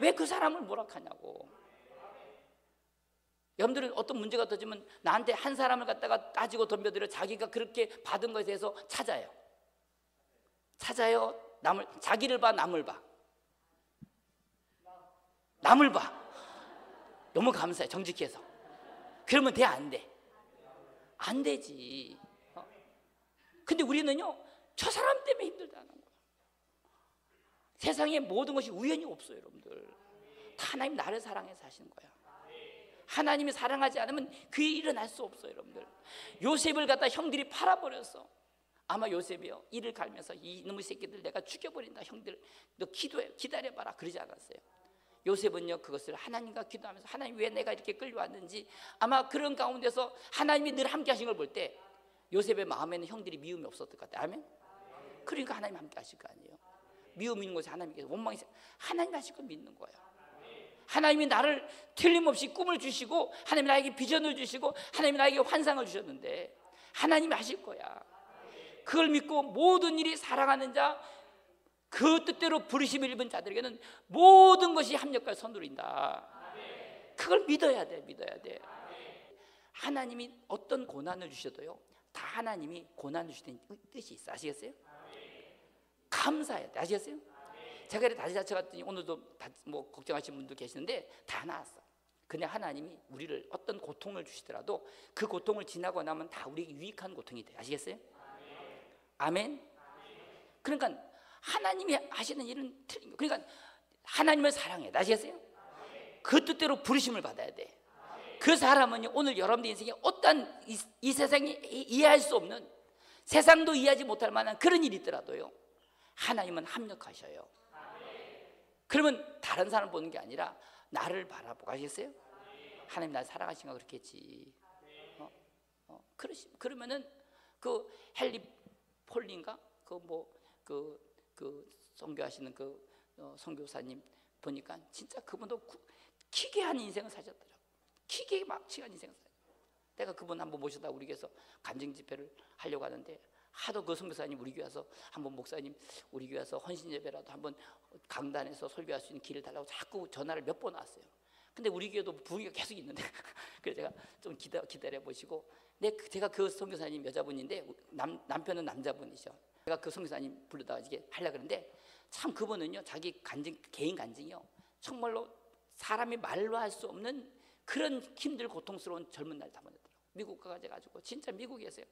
왜 그 사람을 뭐라 하냐고. 여러분들은 어떤 문제가 터지면 나한테 한 사람을 갖다가 따지고 덤벼들어 자기가 그렇게 받은 것에 대해서 찾아요. 남을, 자기를 봐, 남을 봐. 남을 봐. 너무 감사해, 정직히 해서. 그러면 돼, 안 돼? 안 되지. 근데 우리는요 저 사람 때문에 힘들다는 거야. 세상에 모든 것이 우연히 없어요. 여러분들 다 하나님 나를 사랑해서 하시는 거야. 하나님이 사랑하지 않으면 그 일이 일어날 수 없어요. 여러분들 요셉을 갖다 형들이 팔아버렸어. 아마 요셉이요 이를 갈면서 이놈의 새끼들 내가 죽여버린다. 형들 너 기도해, 기다려봐라 그러지 않았어요. 요셉은요 그것을 하나님과 기도하면서 하나님 왜 내가 이렇게 끌려왔는지, 아마 그런 가운데서 하나님이 늘 함께 하신 걸 볼 때 요셉의 마음에는 형들이 미움이 없었을 것 같아요. 아멘? 그러니까 하나님 함께 하실 거 아니에요. 미움 있는 곳에 하나님께서 원망이 있어요. 하나님 하실 걸 믿는 거예요. 하나님이 나를 틀림없이 꿈을 주시고 하나님이 나에게 비전을 주시고 하나님이 나에게 환상을 주셨는데 하나님이 하실 거야. 그걸 믿고 모든 일이 사랑하는 자, 그 뜻대로 부르심을 입은 자들에게는 모든 것이 합력과 선두린다. 그걸 믿어야 돼. 믿어야 돼. 하나님이 어떤 고난을 주셔도요 다 하나님이 고난을 주시는 뜻이 있어. 아시겠어요? 감사해야 돼. 아시겠어요? 제가 다시 자체갔더니 오늘도 뭐 걱정하시는 분들 계시는데 다 나았어. 그냥 하나님이 우리를 어떤 고통을 주시더라도 그 고통을 지나고 나면 다 우리에게 유익한 고통이 돼. 아시겠어요? 아멘. 그러니까 하나님이 하시는 일은 틀린 거. 그러니까 하나님을 사랑해. 아시겠어요? 그 뜻대로 부르심을 받아야 돼. 그 사람은 오늘 여러분들 인생에 어떤 이 세상이 이해할 수 없는, 세상도 이해하지 못할 만한 그런 일이 있더라도요 하나님은 합력하셔요. 그러면 다른 사람 보는 게 아니라 나를 바라보고. 아시겠어요? 하나님 나를 사랑하시니까 그렇겠지. 그러면은 그 헨리 폴린가 그 선교하시는 그 선교사님 보니까 진짜 그분도 기괴한 인생을 사셨더라고. 기괴 막치한 인생을 사셨어요. 내가 그분 한번 모셔다 우리 교회에서 간증 집회를 하려고 하는데 하도 그 선교사님 우리 교회 와서 한번 목사님 우리 교회 와서 헌신 예배라도 한번 강단에서 설교할 수 있는 길을 달라고 자꾸 전화를 몇 번 왔어요. 근데 우리 교회도 부흥이가 계속 있는데 그래서 제가 좀 기다려 보시고, 제가 그 선교사님 여자분인데 남편은 남자분이셔. 제가 그 선교사님 부르다가 이게 하려고 그러는데 참 그분은요 자기 간증, 개인 간증이요 정말로 사람이 말로 할 수 없는 그런 힘들 고통스러운 젊은 날 다 보냈더라고요. 미국 가가지고 진짜 미국에서요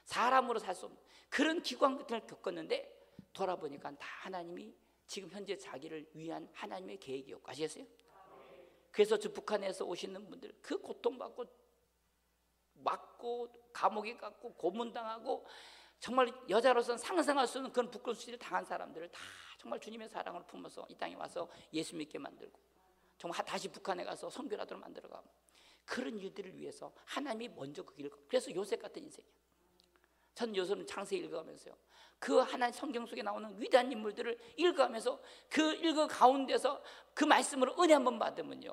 사람으로 살 수 없는 그런 기광을 겪었는데 돌아보니까 다 하나님이 지금 현재 자기를 위한 하나님의 계획이었고. 아시겠어요? 그래서 저 북한에서 오시는 분들 그 고통받고 맞고 감옥에 갔고 고문당하고 정말 여자로서는 상상할 수 없는 그런 부끄러운 수치를 당한 사람들을 다 정말 주님의 사랑을 품어서 이 땅에 와서 예수 믿게 만들고 정말 다시 북한에 가서 선교라도 만들어가고 그런 일들을 위해서 하나님이 먼저 그 길을. 그래서 요셉 같은 인생이에요. 저는 요셉은 창세기 읽어가면서요 그 하나님 성경 속에 나오는 위대한 인물들을 읽어가면서 그 읽어 가운데서 그 말씀으로 은혜 한번 받으면요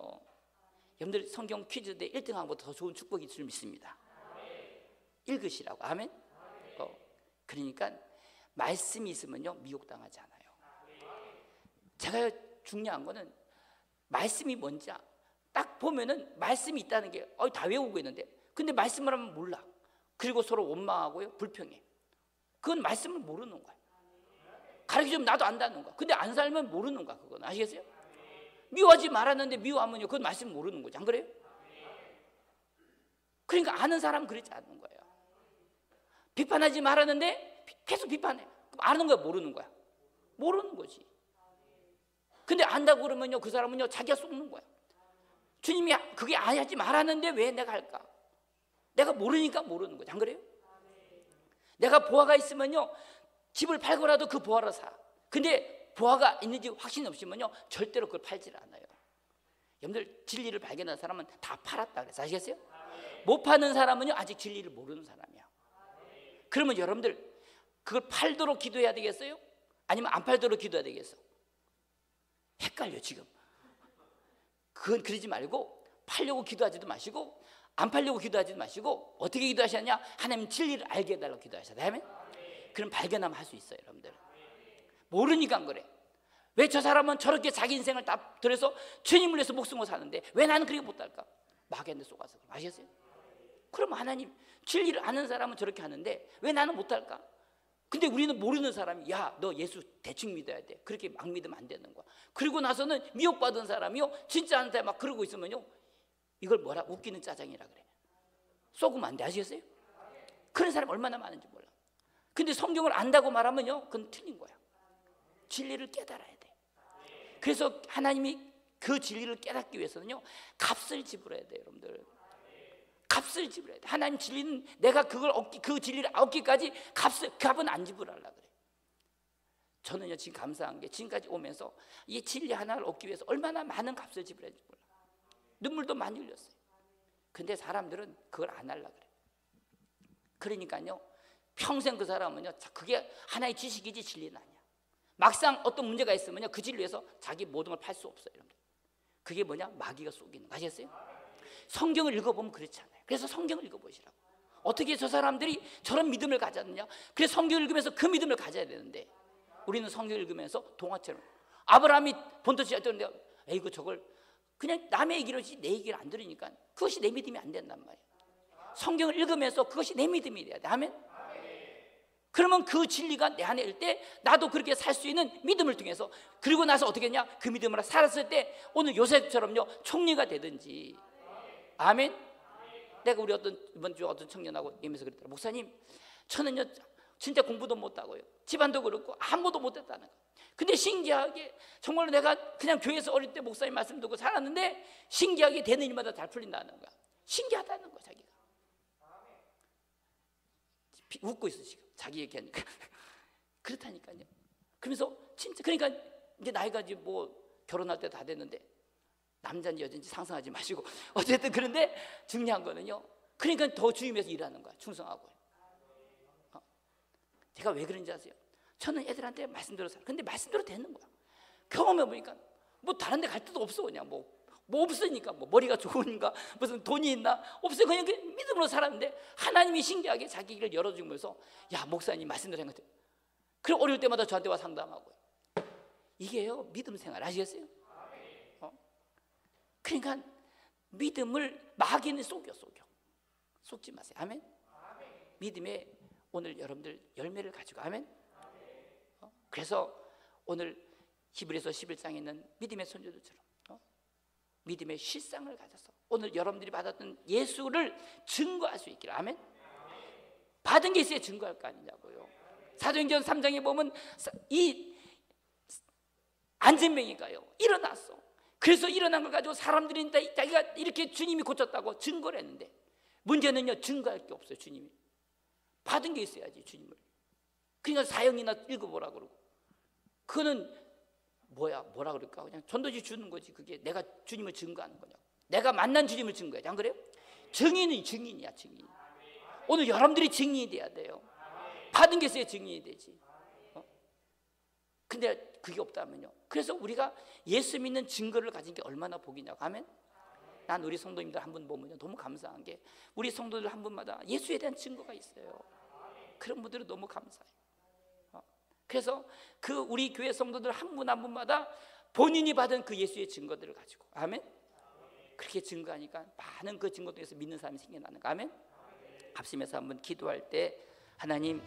여러분들 성경 퀴즈대 1등한 것보다 더 좋은 축복이 있을 줄 믿습니다. 읽으시라고. 아멘. 그러니까 말씀이 있으면요 미혹당하지 않아요. 제가 중요한 거는 말씀이 뭔지 딱 보면은 말씀이 있다는 게 다 외우고 있는데 근데 말씀을 하면 몰라. 그리고 서로 원망하고요 불평해. 그건 말씀을 모르는 거야. 가르쳐주면 나도 안다는 거야. 근데 안 살면 모르는 거야. 그건 아시겠어요? 미워하지 말았는데 미워하면요 그건 말씀 모르는 거지. 안 그래요? 그러니까 아는 사람은 그렇지 않는 거예요. 비판하지 말았는데 계속 비판해. 그럼 아는 거야, 모르는 거야? 모르는 거지. 근데 안다고 그러면요, 그 사람은요 자기가 속는 거야. 주님이 그게 하지 말았는데 왜 내가 할까? 내가 모르니까 모르는 거지. 안 그래요? 내가 보화가 있으면요 집을 팔고라도 그 보화로 사. 근데 보화가 있는지 확신이 없으면요 절대로 그걸 팔질 않아요. 여러분들 진리를 발견한 사람은 다 팔았다 그래서 아시겠어요? 못 파는 사람은요 아직 진리를 모르는 사람이야. 그러면 여러분들 그걸 팔도록 기도해야 되겠어요? 아니면 안 팔도록 기도해야 되겠어? 헷갈려 지금. 그건 그러지 말고 팔려고 기도하지도 마시고 안 팔려고 기도하지도 마시고 어떻게 기도하시느냐? 하나님 진리를 알게 해달라고 기도하셔야 돼. 그럼 발견하면 할 수 있어요. 여러분들 모르니까 안 그래. 왜 저 사람은 저렇게 자기 인생을 다 들여서 주님을 위해서 목숨을 사는데 왜 나는 그렇게 못할까? 마귀한테 속아서. 아시겠어요? 그럼 하나님 진리를 아는 사람은 저렇게 하는데 왜 나는 못할까? 근데 우리는 모르는 사람이 야 너 예수 대충 믿어야 돼. 그렇게 막 믿으면 안 되는 거야. 그리고 나서는 미혹받은 사람이요 진짜 한테 막 그러고 있으면요 이걸 뭐라 웃기는 짜장이라 그래. 쏘으면 안 돼. 아시겠어요? 그런 사람 얼마나 많은지 몰라. 근데 성경을 안다고 말하면요 그건 틀린 거야. 진리를 깨달아야 돼. 그래서 하나님이 그 진리를 깨닫기 위해서는요 값을 지불해야 돼요. 여러분들 값을 지불해야 돼. 하나님 진리는 내가 그걸 그 진리를 얻기까지 값은 안 지불하려고 그래. 저는요 지금 감사한 게 지금까지 오면서 이 진리 하나를 얻기 위해서 얼마나 많은 값을 지불해야 될지 몰라. 눈물도 많이 흘렸어요. 근데 사람들은 그걸 안 하려고 그래. 그러니까요 평생 그 사람은요 그게 하나의 지식이지 진리는 아니야. 막상 어떤 문제가 있으면요 그 진리를 위해서 자기 모든 걸 팔 수 없어요. 여러분들. 그게 뭐냐? 마귀가 속이는 거. 아시겠어요? 성경을 읽어보면 그렇지 않아요. 그래서 성경을 읽어보시라고. 어떻게 저 사람들이 저런 믿음을 가졌느냐? 그래서 성경을 읽으면서 그 믿음을 가져야 되는데 우리는 성경을 읽으면서 동화처럼 아브라함이 본토지 했던데 에이구 저걸 그냥 남의 얘기를 하지 내 얘기를 안 들으니까 그것이 내 믿음이 안 된단 말이에요. 성경을 읽으면서 그것이 내 믿음이 돼야 돼. 아멘? 그러면 그 진리가 내 안에 일 때 나도 그렇게 살 수 있는 믿음을 통해서 그리고 나서 어떻게 했냐? 그 믿음으로 살았을 때 오늘 요셉처럼요 총리가 되든지. 아멘? 내가 우리 이번 주 어떤 청년하고 얘기하면서 그랬더라. 목사님 저는요 진짜 공부도 못하고요 집안도 그렇고 아무것도 못했다는 거예요. 근데 신기하게 정말로 내가 그냥 교회에서 어릴 때 목사님 말씀 듣고 살았는데 신기하게 되는 일마다 잘 풀린다는 거야. 신기하다는 거야 자기가. 웃고 있어 지금 자기 얘기하니까. 그렇다니까요. 그러면서 진짜 그러니까 이제 나이가 이제 뭐 결혼할 때 다 됐는데 남자인지 여자인지 상상하지 마시고 어쨌든 그런데 중요한 거는요 그러니까 더 주님에서 일하는 거야. 충성하고. 제가 왜 그런지 아세요? 저는 애들한테 말씀대로 살아. 근데 말씀대로 되는 거야. 경험해 보니까 뭐 다른 데 갈 데도 없어. 그냥 뭐 없으니까 뭐 머리가 좋으니까 무슨 돈이 있나 없어요. 그냥 믿음으로 살았는데 하나님이 신기하게 자기 길을 열어주면서 야 목사님 말씀대로 한 것 같아요. 그리고 어려울 때마다 저한테 와 상담하고. 이게요 믿음 생활 아시겠어요? 그러니까 믿음을 마귀는 속여. 속지 마세요. 아멘? 믿음의 오늘 여러분들 열매를 가지고. 아멘? 그래서 오늘 히브리서 11장에 있는 믿음의 선조들처럼 믿음의 실상을 가져서 오늘 여러분들이 받았던 예수를 증거할 수 있기를. 아멘? 받은 게 있어야 증거할 거 아니냐고요. 사도행전 3장에 보면 이 안진뱅이가요 일어났어. 그래서 일어난 걸 가지고 사람들이 자기가 이렇게 주님이 고쳤다고 증거를 했는데 문제는요 증거할 게 없어요. 주님이 받은 게 있어야지 주님을. 그러니까 사형이나 읽어보라 그러고 그거는 뭐라 그럴까? 그냥 전도지 주는 거지. 그게 내가 주님을 증거하는 거냐고. 내가 만난 주님을 증거해야지. 안 그래요? 증인은 증인이야. 증인. 오늘 여러분들이 증인이 돼야 돼요. 받은 게 있어야 증인이 되지. 근데 그게 없다면요. 그래서 우리가 예수 믿는 증거를 가진 게 얼마나 복이냐고. 아멘? 난 우리 성도님들 한 분 보면 너무 감사한 게 우리 성도들 한 분마다 예수에 대한 증거가 있어요. 그런 분들은 너무 감사해요. 그래서 그 우리 교회 성도들 한 분 한 분마다 본인이 받은 그 예수의 증거들을 가지고. 아멘? 그렇게 증거하니까 많은 그 증거 통해서 믿는 사람이 생겨나는 거. 아멘? 합심해서 한번 기도할 때 하나님